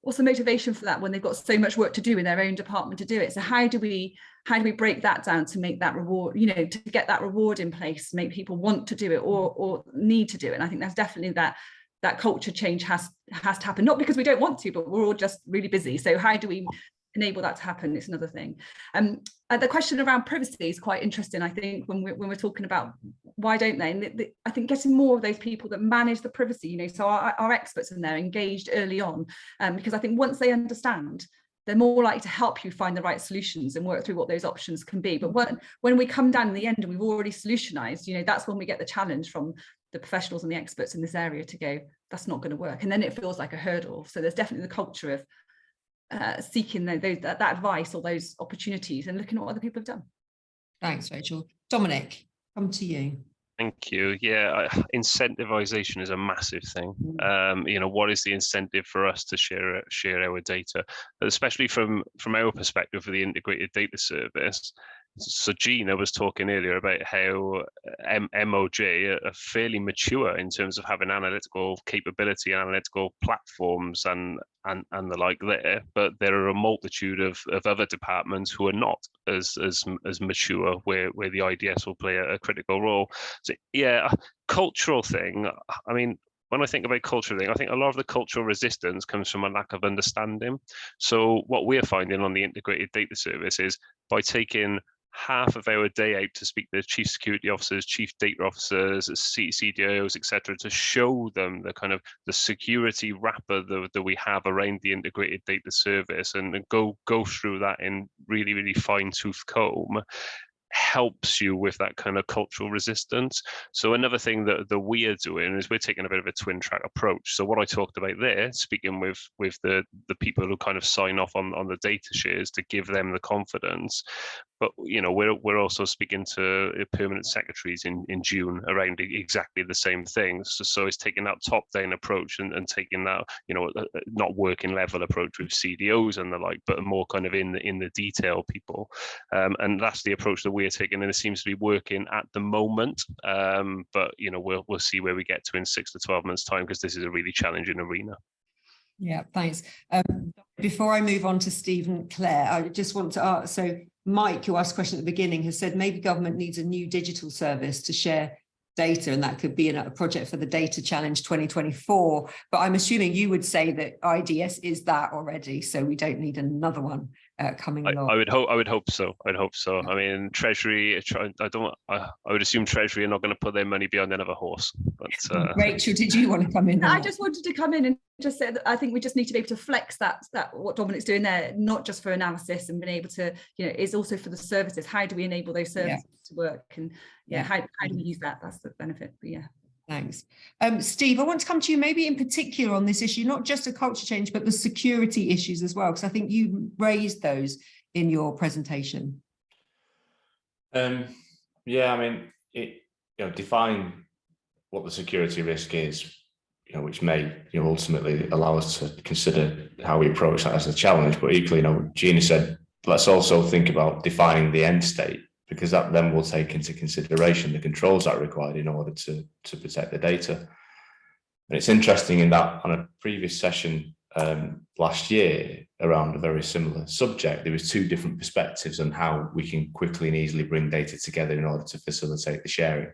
what's the motivation for that when they've got so much work to do in their own department to do it? So how do we break that down to make that reward, you know, to get that reward in place, make people want to do it or need to do it? And I think that's definitely that culture change has to happen, not because we don't want to, but we're all just really busy. So how do we enable that to happen? It's another thing. The question around privacy is quite interesting, I think, when we're talking about why don't they? And I think getting more of those people that manage the privacy, you know, so our experts in there engaged early on, because I think once they understand, they're more likely to help you find the right solutions and work through what those options can be. But when we come down in the end and we've already solutionized, you know, that's when we get the challenge from the professionals and the experts in this area to go, that's not going to work. And then it feels like a hurdle. So there's definitely the culture of seeking that advice or those opportunities and looking at what other people have done. Thanks, Rachel. Dominic, come to you. Thank you. Yeah, incentivization is a massive thing. You know, what is the incentive for us to share our data, especially from our perspective for the integrated data service? So Gina was talking earlier about how MOJ are fairly mature in terms of having analytical capability, analytical platforms and the like there, but there are a multitude of other departments who are not as mature, where the IDS will play a critical role. So yeah, cultural thing, I mean, when I think about cultural thing, I think a lot of the cultural resistance comes from a lack of understanding. So what we're finding on the integrated data service is by taking half of our day out to speak to chief security officers, chief data officers, CDOs, etc., to show them the kind of the security wrapper that we have around the integrated data service, and go through that in really, really fine-tooth comb, helps you with that kind of cultural resistance. So another thing that we are doing is we're taking a bit of a twin track approach. So what I talked about there, speaking with the people who kind of sign off on the data shares to give them the confidence. But you know, we're also speaking to permanent secretaries in June around exactly the same things. So it's taking that top-down approach and taking that, you know, not working level approach with CDOs and the like, but more kind of in the detail people. And that's the approach that we're taking, and it seems to be working at the moment. But you know, we'll see where we get to in 6 to 12 months' time, because this is a really challenging arena. Yeah, thanks. Before I move on to Steve and Claire, I just want to ask, so Mike, who asked a question at the beginning, has said maybe government needs a new digital service to share data, and that could be a project for the Data Challenge 2024. But I'm assuming you would say that IDS is that already, so we don't need another one coming along. I would hope so. I mean, Treasury, I would assume Treasury are not going to put their money behind another horse. But Rachel, did you want to come in? I just wanted to come in and just say that I think we just need to be able to flex that what Dominic's doing there, not just for analysis and being able to, you know, is also for the services. How do we enable those services to work? And how do we use that? That's the benefit. But yeah. Thanks. Steve, I want to come to you maybe in particular on this issue, not just a culture change, but the security issues as well, because I think you raised those in your presentation. I Yeah, I mean, define what the security risk is, which may, ultimately allow us to consider how we approach that as a challenge. But equally, Gina said, let's also think about defining the end state, because that then will take into consideration the controls that are required in order to protect the data. And it's interesting in that on a previous session last year around a very similar subject, there was two different perspectives on how we can quickly and easily bring data together in order to facilitate the sharing.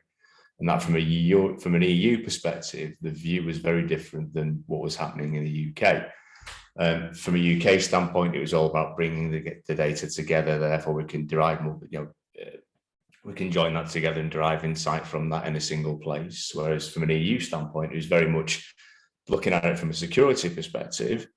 And that from an EU perspective, the view was very different than what was happening in the UK. From a UK standpoint, it was all about bringing the data together. Therefore, we can derive more, we can join that together and derive insight from that in a single place. Whereas from an EU standpoint, it was very much looking at it from a security perspective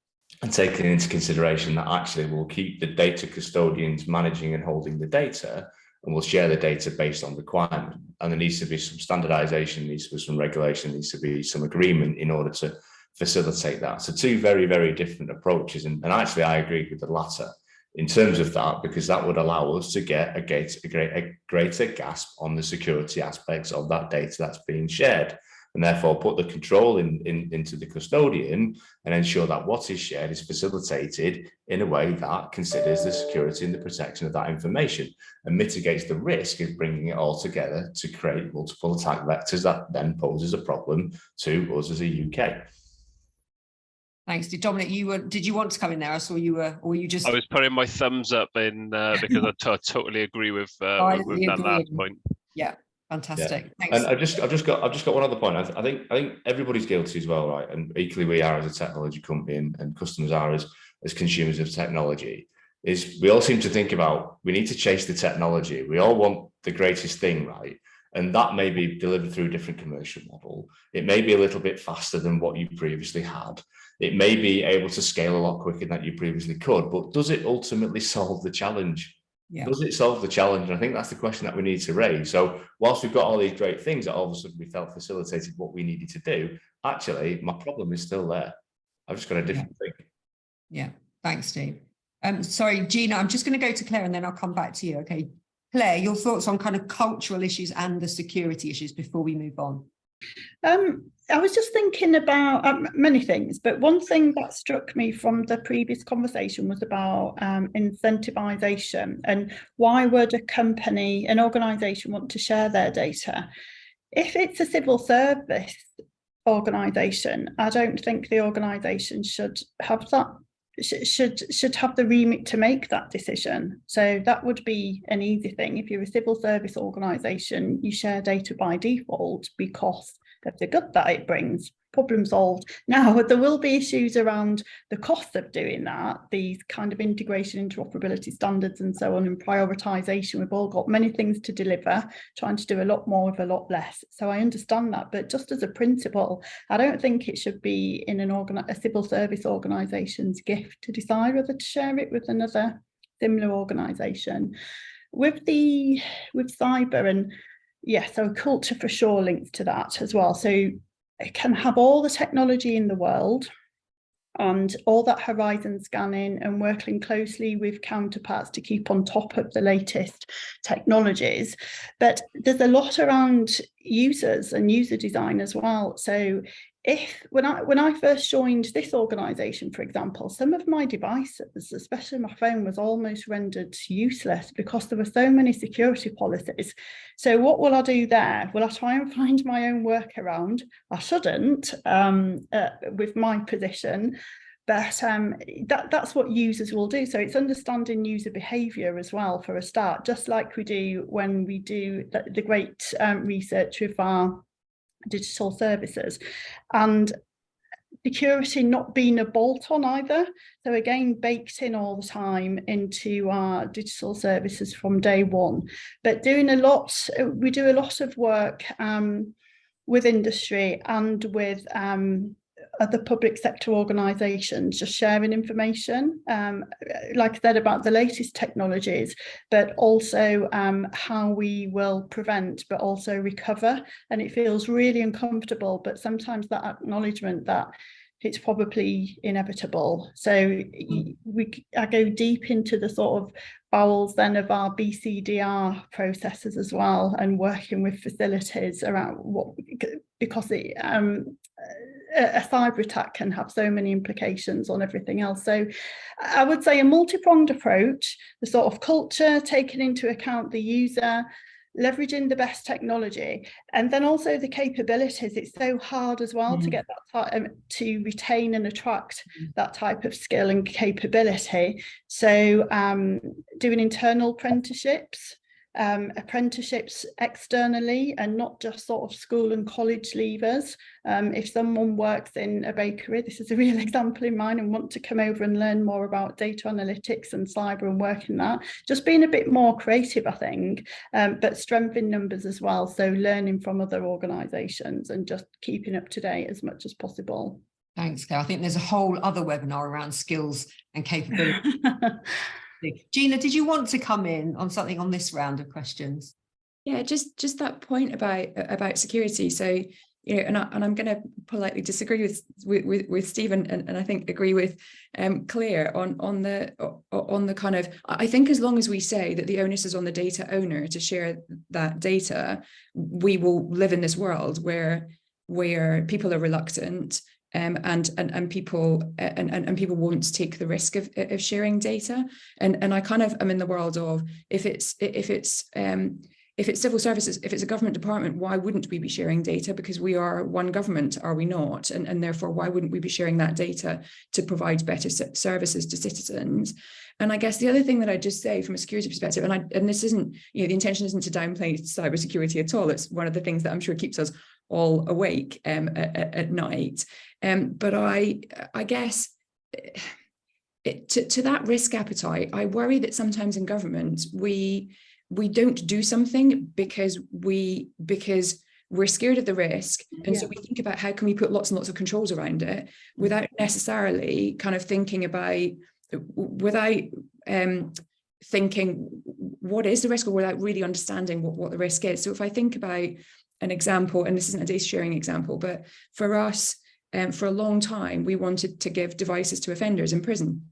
and taking into consideration that actually we'll keep the data custodians managing and holding the data, and we'll share the data based on requirement. And there needs to be some standardization, needs to be some regulation, needs to be some agreement in order to facilitate that. So two very, very different approaches. And actually, I agree with the latter in terms of that, because that would allow us to get a greater grasp on the security aspects of that data that's being shared, and therefore put the control into the custodian and ensure that what is shared is facilitated in a way that considers the security and the protection of that information and mitigates the risk of bringing it all together to create multiple attack vectors that then poses a problem to us as a UK. Thanks. Dominic, did you want to come in there? I saw you were, or you just... I was putting my thumbs up in because I totally agree with that last point. Yeah. Fantastic. Yeah. Thanks. And I've just got one other point. I think everybody's guilty as well, right? And equally we are as a technology company, and customers are as consumers of technology. Is we all seem to think about, we need to chase the technology. We all want the greatest thing, right? And that may be delivered through a different commercial model. It may be a little bit faster than what you previously had. It may be able to scale a lot quicker than you previously could, but does it ultimately solve the challenge? Yeah. Does it solve the challenge? And I think that's the question that we need to raise. So whilst we've got all these great things that all of a sudden we felt facilitated what we needed to do, actually my problem is still there. I've just got a different thing. Yeah, thanks, Steve. Sorry, Gina, I'm just going to go to Claire and then I'll come back to you. Okay, Claire, your thoughts on kind of cultural issues and the security issues before we move on. I was just thinking about many things, but one thing that struck me from the previous conversation was about incentivization, and why would an organisation want to share their data? If it's a civil service organisation, I don't think the organisation should have that. Should have the remit to make that decision. So that would be an easy thing. If you're a civil service organisation, you share data by default because of the good that it brings. Problem solved. Now, there will be issues around the cost of doing that, these kind of integration, interoperability standards and so on, and prioritisation. We've all got many things to deliver, trying to do a lot more with a lot less. So I understand that, but just as a principle, I don't think it should be in a civil service organisation's gift to decide whether to share it with another similar organisation. With cyber, and so culture for sure links to that as well. So it can have all the technology in the world and all that horizon scanning and working closely with counterparts to keep on top of the latest technologies. But there's a lot around users and user design as well. So when I first joined this organisation, for example, some of my devices, especially my phone, was almost rendered useless because there were so many security policies. So what will I do there? Will I try and find my own workaround? I shouldn't with my position, but that's what users will do. So it's understanding user behaviour as well for a start, just like we do when we do the great research with our digital services, and security not being a bolt-on either. So again, baked in all the time into our digital services from day one. But we do a lot of work with industry and with other public sector organisations, just sharing information, like I said, about the latest technologies, but also how we will prevent, but also recover. And it feels really uncomfortable, but sometimes that acknowledgement that it's probably inevitable. So I go deep into the sort of bowels then of our BCDR processes as well, and working with facilities around because a cyber attack can have so many implications on everything else. So I would say a multi-pronged approach, the sort of culture, taking into account the user, leveraging the best technology, and then also the capabilities. It's so hard as well to get that to retain and attract that type of skill and capability. So doing internal apprenticeships externally, and not just sort of school and college leavers. If someone works in a bakery, this is a real example in mine, and want to come over and learn more about data analytics and cyber and work in that, just being a bit more creative, I think, but strength in numbers as well. So learning from other organisations and just keeping up to date as much as possible. Thanks, Claire. I think there's a whole other webinar around skills and capability. Gina, did you want to come in on something on this round of questions? Yeah, just that point about security. So, you know, and I'm going to politely disagree with Stephen, and I think agree with Claire on the kind of, I think as long as we say that the onus is on the data owner to share that data, we will live in this world where people are reluctant. And people won't take the risk of sharing data, and I kind of am in the world of if it's civil services, if it's a government department, why wouldn't we be sharing data? Because we are one government, are we not? And therefore, why wouldn't we be sharing that data to provide better services to citizens? And I guess the other thing that I'd just say from a security perspective, and this isn't, you know, the intention isn't to downplay cybersecurity at all. It's one of the things that I'm sure keeps us all awake at night. But I guess to that risk appetite, I worry that sometimes in government we don't do something because we're scared of the risk, and so we think about how can we put lots and lots of controls around it without necessarily kind of thinking about thinking what is the risk, or without really understanding what the risk is. So if I think about an example, and this isn't a data sharing example, but for us, for a long time, we wanted to give devices to offenders in prison.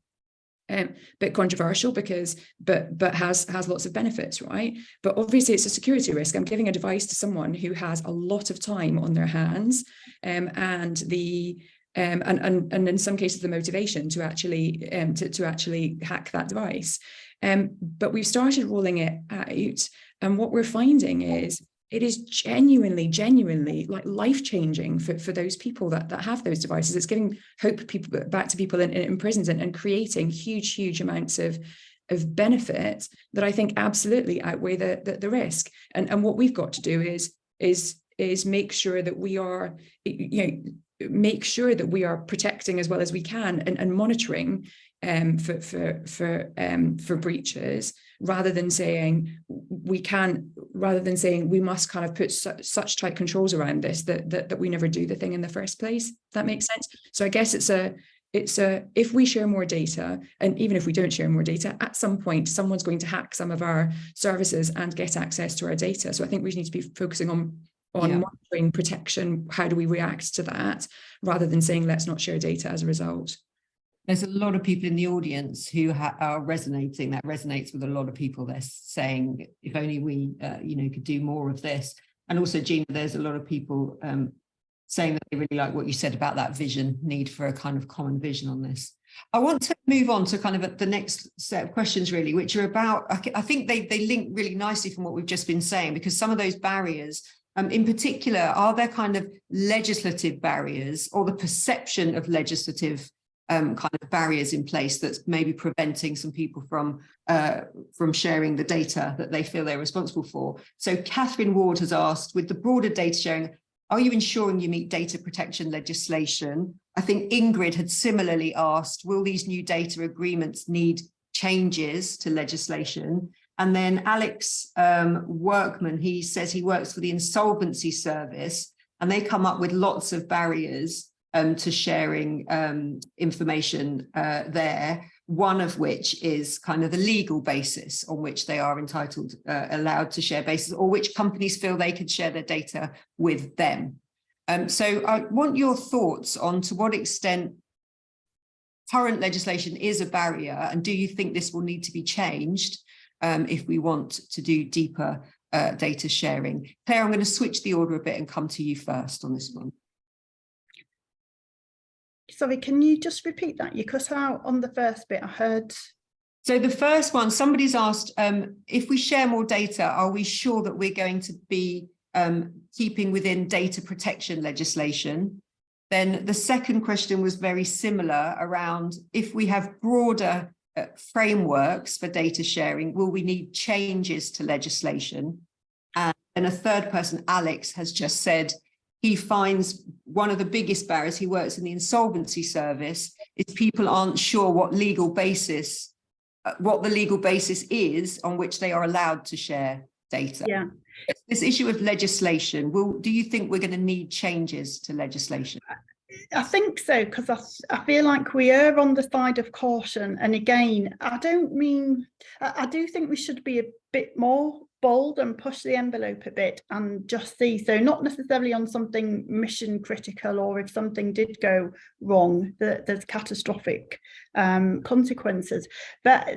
Bit controversial but has lots of benefits, right? But obviously it's a security risk. I'm giving a device to someone who has a lot of time on their hands, and in some cases the motivation to actually hack that device. But we've started rolling it out, and what we're finding is it is genuinely like life-changing for those people that have those devices. It's giving hope back to people in prisons, and creating huge amounts of benefit that I think absolutely outweigh the risk. And what we've got to do is make sure that we are, make sure that we are protecting as well as we can, and monitoring for breaches, rather than saying we must kind of put such tight controls around this that we never do the thing in the first place. That makes sense. So I guess it's a if we share more data, and even if we don't share more data, at some point someone's going to hack some of our services and get access to our data. So I think we need to be focusing on monitoring, protection. How do we react to that, rather than saying let's not share data as a result? There's a lot of people in the audience who are resonating. That resonates with a lot of people. They're saying, if only we, could do more of this. And also, Gina, there's a lot of people saying that they really like what you said about that need for a kind of common vision on this. I want to move on to kind of the next set of questions, really, which are about, I think they link really nicely from what we've just been saying, because some of those barriers, in particular, are there kind of legislative barriers, or the perception of legislative kind of barriers in place that's maybe preventing some people from sharing the data that they feel they're responsible for. So Catherine Ward has asked, with the broader data sharing, are you ensuring you meet data protection legislation? I think Ingrid had similarly asked, will these new data agreements need changes to legislation? And then Alex Workman, he says he works for the Insolvency Service, and they come up with lots of barriers to sharing information there, one of which is kind of the legal basis on which they are allowed to share basis, or which companies feel they could share their data with them. So I want your thoughts on to what extent current legislation is a barrier, and do you think this will need to be changed if we want to do deeper data sharing? Claire, I'm going to switch the order a bit and come to you first on this one. Sorry, can you just repeat that? You cut out on the first bit. I heard. So the first one, somebody's asked, if we share more data, are we sure that we're going to be keeping within data protection legislation? Then the second question was very similar around, if we have broader frameworks for data sharing, will we need changes to legislation? And a third person, Alex, has just said he finds one of the biggest barriers, he works in the insolvency service, is people aren't sure what the legal basis is on which they are allowed to share data. Yeah. This issue of legislation, do you think we're going to need changes to legislation? I think so, because I feel like we are on the side of caution. And again, I do think we should be a bit more bold and push the envelope a bit and just see. So not necessarily on something mission critical, or if something did go wrong, there's catastrophic consequences. But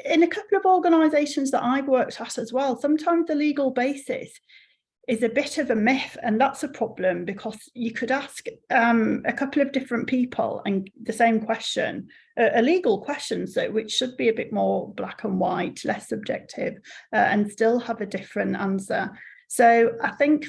in a couple of organisations that I've worked at as well, sometimes the legal basis is a bit of a myth, and that's a problem, because you could ask a couple of different people and the same question, a legal question, so which should be a bit more black and white, less subjective, and still have a different answer. So I think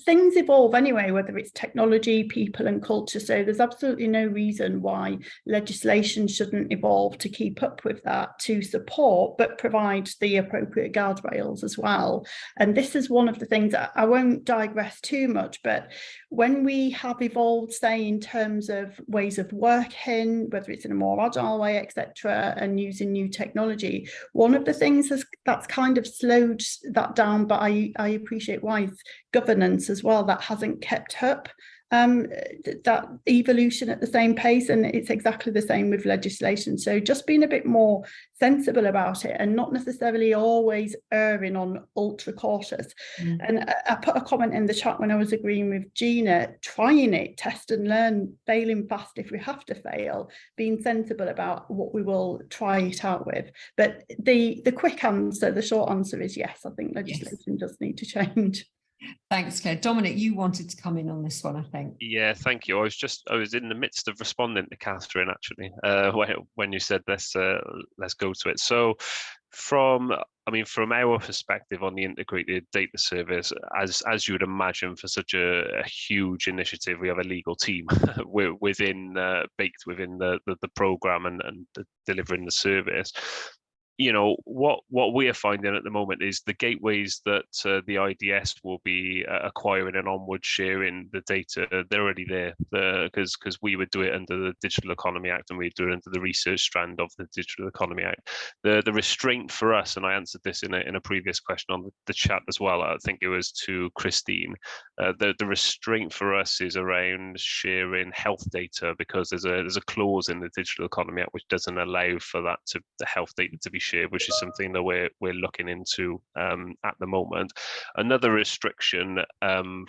things evolve anyway, whether it's technology, people and culture. So there's absolutely no reason why legislation shouldn't evolve to keep up with that, to support but provide the appropriate guardrails as well. And this is one of the things that I won't digress too much, but when we have evolved, say, in terms of ways of working, whether it's in a more agile way, etc., and using new technology, one of the things that's kind of slowed that down, but I appreciate why, is governance as well. That hasn't kept up that evolution at the same pace, and it's exactly the same with legislation. So just being a bit more sensible about it and not necessarily always erring on ultra cautious. And I put a comment in the chat when I was agreeing with Gina, trying it, test and learn, failing fast if we have to fail, being sensible about what we will try it out with. But the quick answer, the short answer is yes, I think legislation does need to change. Thanks, Claire. Dominic, you wanted to come in on this one, I think. Yeah, thank you. I was in the midst of responding to Catherine, actually, when you said let's go to it. So from our perspective on the integrated data service, as you would imagine, for such a huge initiative, we have a legal team within baked within the program and delivering the service. You know, what we are finding at the moment is the gateways that the IDS will be acquiring and onward sharing the data, they're already there, because we would do it under the Digital Economy Act, and we do it under the research strand of the Digital Economy Act. The restraint for us, and I answered this in a previous question on the chat as well, I think it was to Christine, the restraint for us is around sharing health data, because there's a clause in the Digital Economy Act which doesn't allow for the health data to be shared, which is something that we're looking into at the moment. Another restriction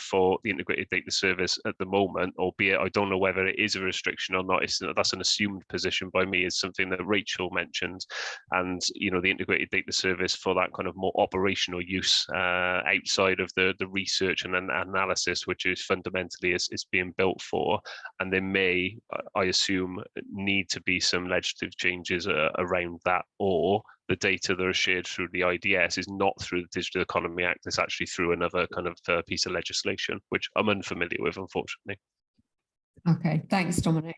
for the integrated data service at the moment, albeit I don't know whether it is a restriction or not, that's an assumed position by me, is something that Rachel mentioned, and the integrated data service for that kind of more operational use outside of the research and then analysis, which is fundamentally is being built for. And there may, I assume, need to be some legislative changes around that, or the data that are shared through the IDS is not through the Digital Economy Act, it's actually through another kind of piece of legislation, which I'm unfamiliar with, unfortunately. Okay, thanks, Dominic.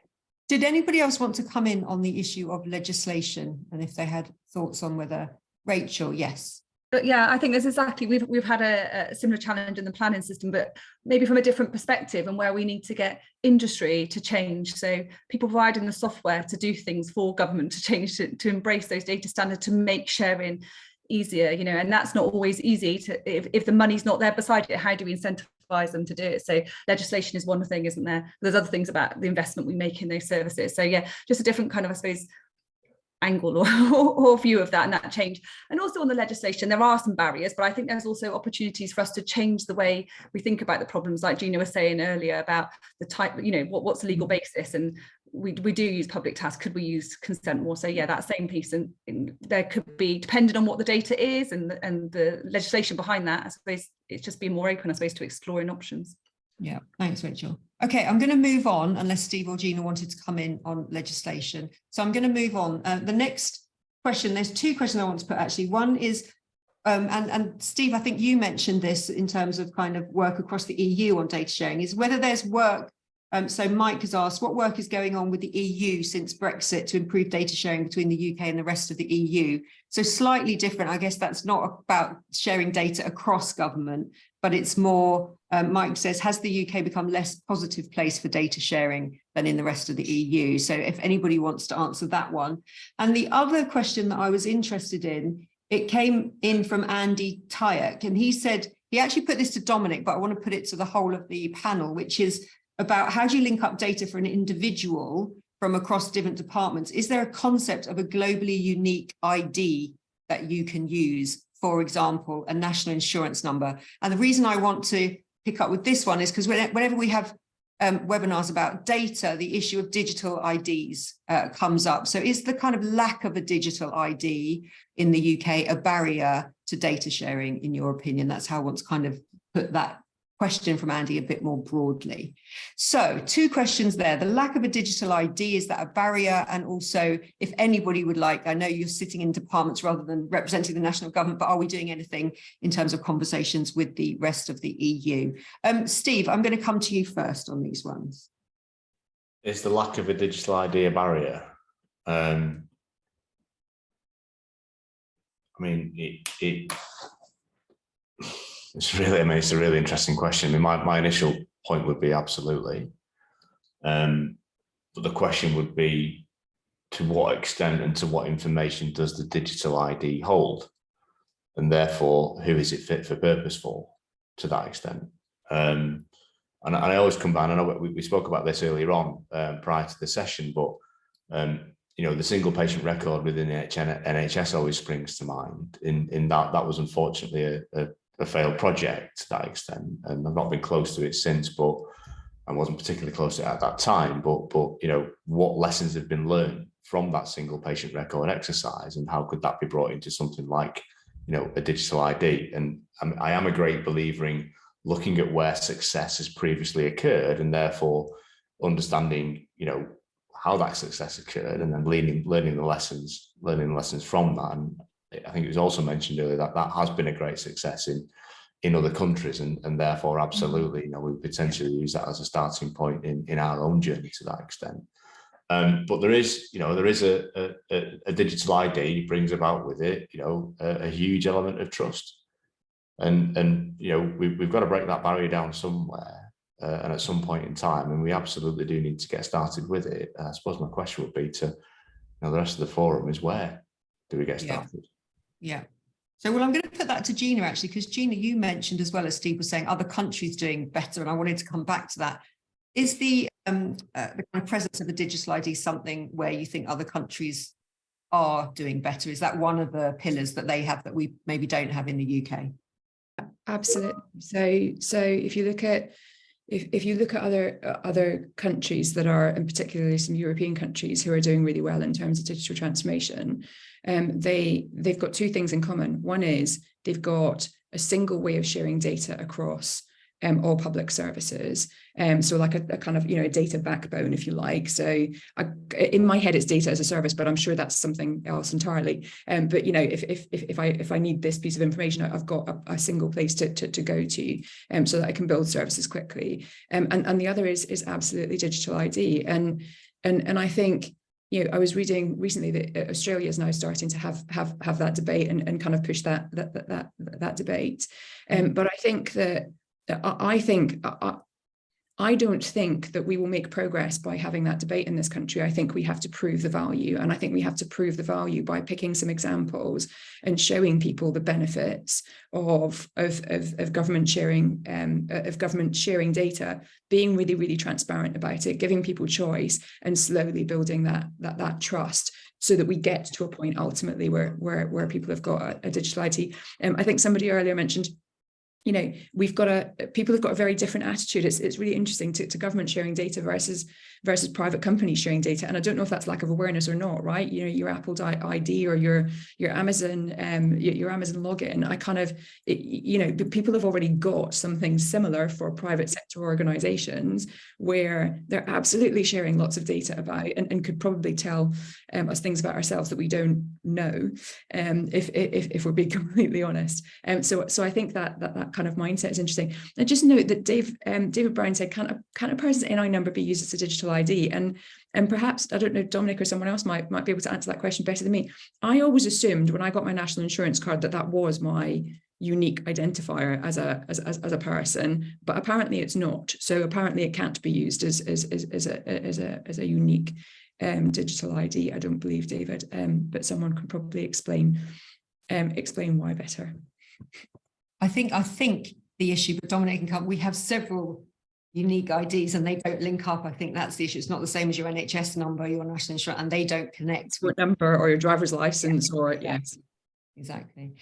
Did anybody else want to come in on the issue of legislation, and if they had thoughts on whether? Rachel, yes. But yeah, I think there's exactly, we've had a similar challenge in the planning system, but maybe from a different perspective, and where we need to get industry to change. So people providing the software to do things for government to change, to embrace those data standards, to make sharing easier, and that's not always easy to, if the money's not there beside it, how do we incentivize them to do it? So legislation is one thing, isn't there? There's other things about the investment we make in those services. So yeah, just a different kind of, I suppose, angle or view of that and that change. And also on the legislation, there are some barriers, but I think there's also opportunities for us to change the way we think about the problems, like Gina was saying earlier about the type, what's the legal basis, and we do use public task, could we use consent more? So yeah, that same piece, and there could be, depending on what the data is and the legislation behind that, I suppose it's just being more open, I suppose, to exploring options. Yeah, thanks, Rachel. Okay, I'm going to move on, unless Steve or Gina wanted to come in on legislation. So I'm going to move on. The next question, there's two questions I want to put actually. One is, and Steve, I think you mentioned this in terms of kind of work across the EU on data sharing, is whether there's work. So Mike has asked, what work is going on with the EU since Brexit to improve data sharing between the UK and the rest of the EU? So slightly different, I guess that's not about sharing data across government, but it's more, Mike says, has the UK become less positive place for data sharing than in the rest of the EU? So if anybody wants to answer that one. And the other question that I was interested in, it came in from Andy Tyack, and he said, he actually put this to Dominic, but I want to put it to the whole of the panel, which is about how do you link up data for an individual from across different departments? Is there a concept of a globally unique ID that you can use? For example, a national insurance number. And the reason I want to pick up with this one is because whenever we have webinars about data, the issue of digital IDs comes up. So is the kind of lack of a digital ID in the UK a barrier to data sharing, in your opinion? That's how I want to kind of put that question from Andy a bit more broadly. So two questions there. The lack of a digital ID, is that a barrier? And also, if anybody would like, I know you're sitting in departments rather than representing the national government, but are we doing anything in terms of conversations with the rest of the EU? Steve, I'm going to come to you first on these ones. Is the lack of a digital ID a barrier? I mean, it's really, it's a really interesting question. I mean, my initial point would be absolutely. But the question would be, to what extent and to what information does the digital ID hold? And therefore, who is it fit for purpose for, to that extent? And I always come back, and I know we spoke about this earlier on prior to the session, but you know, the single patient record within the NHS always springs to mind. In that was unfortunately a failed project to that extent, and I've not been close to it since, but I wasn't particularly close to it at that time. But you know, what lessons have been learned from that single patient record exercise, and how could that be brought into something like, you know, a digital ID? And I am a great believer in looking at where success has previously occurred, and therefore understanding, you know, how that success occurred, and then learning the lessons from that. And I think it was also mentioned earlier that that has been a great success in other countries, and therefore absolutely, you know, we potentially use that as a starting point in our own journey to that extent. But there is, you know, a digital ID brings about with it, you know, a huge element of trust, and you know, we've got to break that barrier down somewhere, and at some point in time, and we absolutely do need to get started with it. I suppose my question would be to, you know, the rest of the forum is, where do we get started? Yeah. So, well, I'm going to put that to Gina, actually, because Gina, you mentioned, as well as Steve was saying, other countries doing better, and I wanted to come back to that. Is the kind of presence of a digital ID something where you think other countries are doing better? Is that one of the pillars that they have that we maybe don't have in the UK? Absolutely. So if you look at other countries that are, and particularly some European countries who are doing really well in terms of digital transformation, they've got two things in common. One is they've got a single way of sharing data across all public services. So like a kind of, you know, a data backbone, if you like. So in my head, it's data as a service, but I'm sure that's something else entirely. But, you know, if I need this piece of information, I've got a single place to go to, so that I can build services quickly. And the other is absolutely digital ID. And I think, you know, I was reading recently that Australia is now starting to have that debate and kind of push that debate. But I think that I don't think that we will make progress by having that debate in this country. I think we have to prove the value, and I think we have to prove the value by picking some examples and showing people the benefits of government sharing data, being really, really transparent about it, giving people choice, and slowly building that trust, so that we get to a point ultimately where people have got a digital ID. I think somebody earlier mentioned people have got a very different attitude. It's really interesting to government sharing data versus private companies sharing data. And I don't know if that's lack of awareness or not, right? Your Apple ID or your Amazon login. People have already got something similar for private sector organizations where they're absolutely sharing lots of data about and could probably tell us things about ourselves that we don't know, if we're being completely honest. So I think that kind of mindset is interesting. And just note that David Brown said, can a person's NI number be used as a digital ID? And perhaps, I don't know, Dominic or someone else might be able to answer that question better than me. I always assumed when I got my national insurance card that was my unique identifier as a person, but apparently it's not. So apparently it can't be used as a unique digital ID. I don't believe, David, but someone could probably explain why better. I think the issue, but Dominic can come, we have several unique IDs and they don't link up. I think that's the issue. It's not the same as your NHS number, your national insurance, and they don't connect with number or your driver's license yes. Exactly.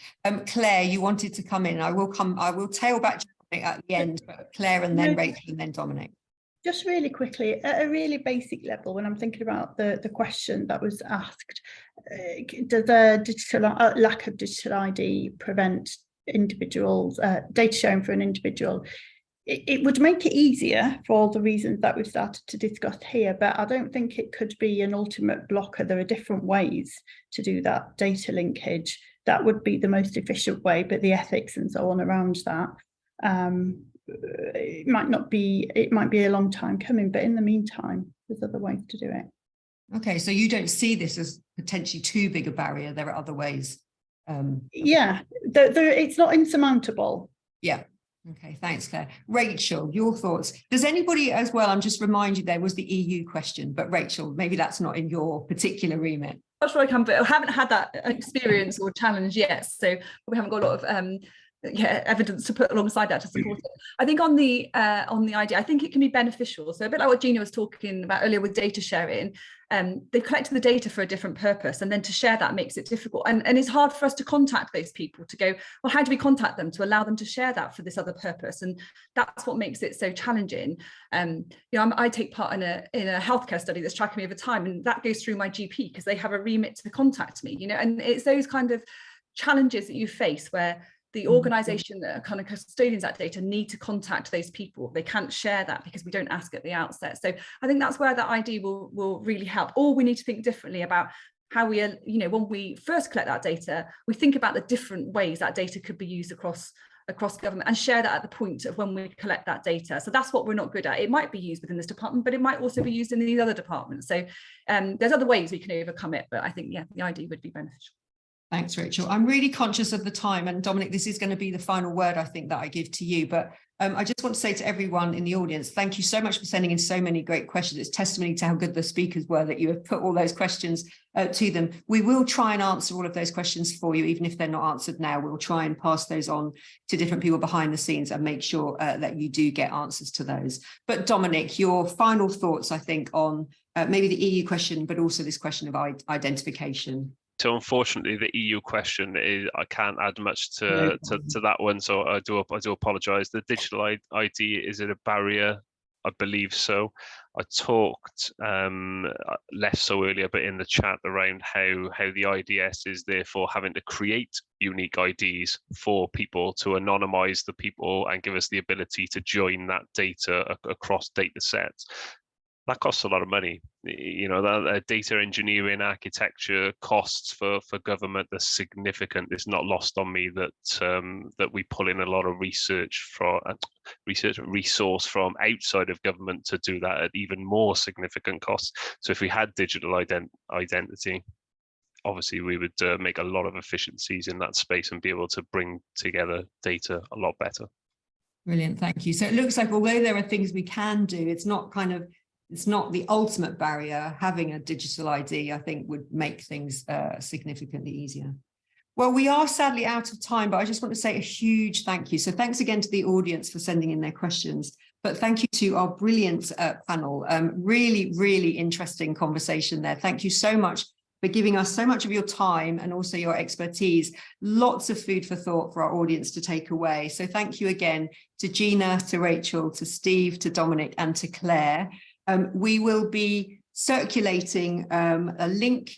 Claire, you wanted to come in. I will tail back to Dominic at the end, but Claire and then Rachel and then Dominic. Just really quickly, at a really basic level, when I'm thinking about the question that was asked, does a lack of digital ID prevent individuals, data sharing for an individual? It would make it easier for all the reasons that we've started to discuss here, but I don't think it could be an ultimate blocker. There are different ways to do that data linkage. That would be the most efficient way, but the ethics and so on around that, it might be a long time coming, but in the meantime, there's other ways to do it. Okay, so you don't see this as potentially too big a barrier. There are other ways. It's not insurmountable. Yeah. Okay, thanks, Claire. Rachel, your thoughts. Does anybody as well, I'm just remind you there was the EU question, but Rachel, maybe that's not in your particular remit. I'm not sure I can, but I haven't had that experience or challenge yet, so we haven't got a lot of evidence to put alongside that to support it. I think on the idea, I think it can be beneficial. So a bit like what Gina was talking about earlier with data sharing, they've collected the data for a different purpose, and then to share that makes it difficult. And it's hard for us to contact those people to go, well, how do we contact them to allow them to share that for this other purpose? And that's what makes it so challenging. I take part in a healthcare study that's tracking me over time, and that goes through my GP because they have a remit to contact me, and it's those kind of challenges that you face where the organisation that are kind of custodians of that data need to contact those people. They can't share that because we don't ask at the outset. So I think that's where that ID will really help. Or we need to think differently about how we, when we first collect that data, we think about the different ways that data could be used across government and share that at the point of when we collect that data. So that's what we're not good at. It might be used within this department, but it might also be used in these other departments. So there's other ways we can overcome it, but I think, the ID would be beneficial. Thanks, Rachel. I'm really conscious of the time, and Dominic, this is going to be the final word, I think, that I give to you. But I just want to say to everyone in the audience, thank you so much for sending in so many great questions. It's testimony to how good the speakers were that you have put all those questions to them. We will try and answer all of those questions for you, even if they're not answered now. We'll try and pass those on to different people behind the scenes and make sure that you do get answers to those. But Dominic, your final thoughts, I think, on maybe the EU question, but also this question of identification. So unfortunately, the EU question is I can't add much to that one. So I do apologise. The digital ID, is it a barrier? I believe so. I talked less so earlier, but in the chat around how the IDS is therefore having to create unique IDs for people to anonymise the people and give us the ability to join that data across data sets. That costs a lot of money. That data engineering architecture costs for government are significant. It's not lost on me that we pull in a lot of resource from outside of government to do that at even more significant costs. So if we had digital identity, obviously we would make a lot of efficiencies in that space and be able to bring together data a lot better. Brilliant, thank you. So it looks like although there are things we can do, it's not the ultimate barrier. Having a digital ID, I think, would make things significantly easier. Well, we are sadly out of time, but I just want to say a huge thank you. So thanks again to the audience for sending in their questions, but thank you to our brilliant panel. Really, really interesting conversation there. Thank you so much for giving us so much of your time and also your expertise. Lots of food for thought for our audience to take away. So thank you again to Gina, to Rachel, to Steve, to Dominic, and to Claire. We will be circulating a link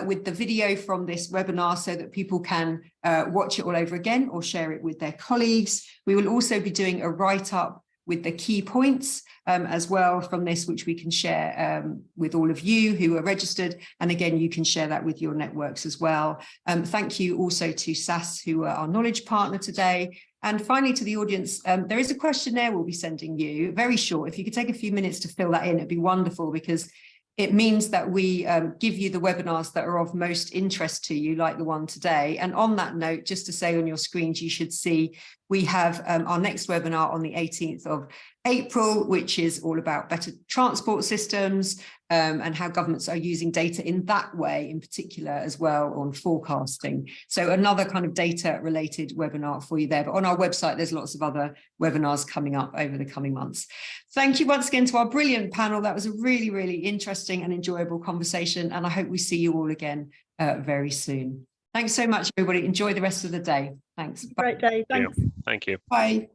with the video from this webinar so that people can watch it all over again or share it with their colleagues. We will also be doing a write-up with the key points as well from this, which we can share with all of you who are registered. And again, you can share that with your networks as well. Thank you also to SAS, who are our knowledge partner today. And finally, to the audience, there is a questionnaire we'll be sending you, very short. If you could take a few minutes to fill that in, it'd be wonderful, because it means that we give you the webinars that are of most interest to you, like the one today. And on that note, just to say on your screens, you should see we have our next webinar on the 18th of April, which is all about better transport systems and how governments are using data in that way, in particular as well on forecasting. So another kind of data related webinar for you there. But on our website, there's lots of other webinars coming up over the coming months. Thank you once again to our brilliant panel. That was a really, really interesting and enjoyable conversation. And I hope we see you all again very soon. Thanks so much, everybody. Enjoy the rest of the day. Thanks. Great day. Thanks. Thank you. Bye.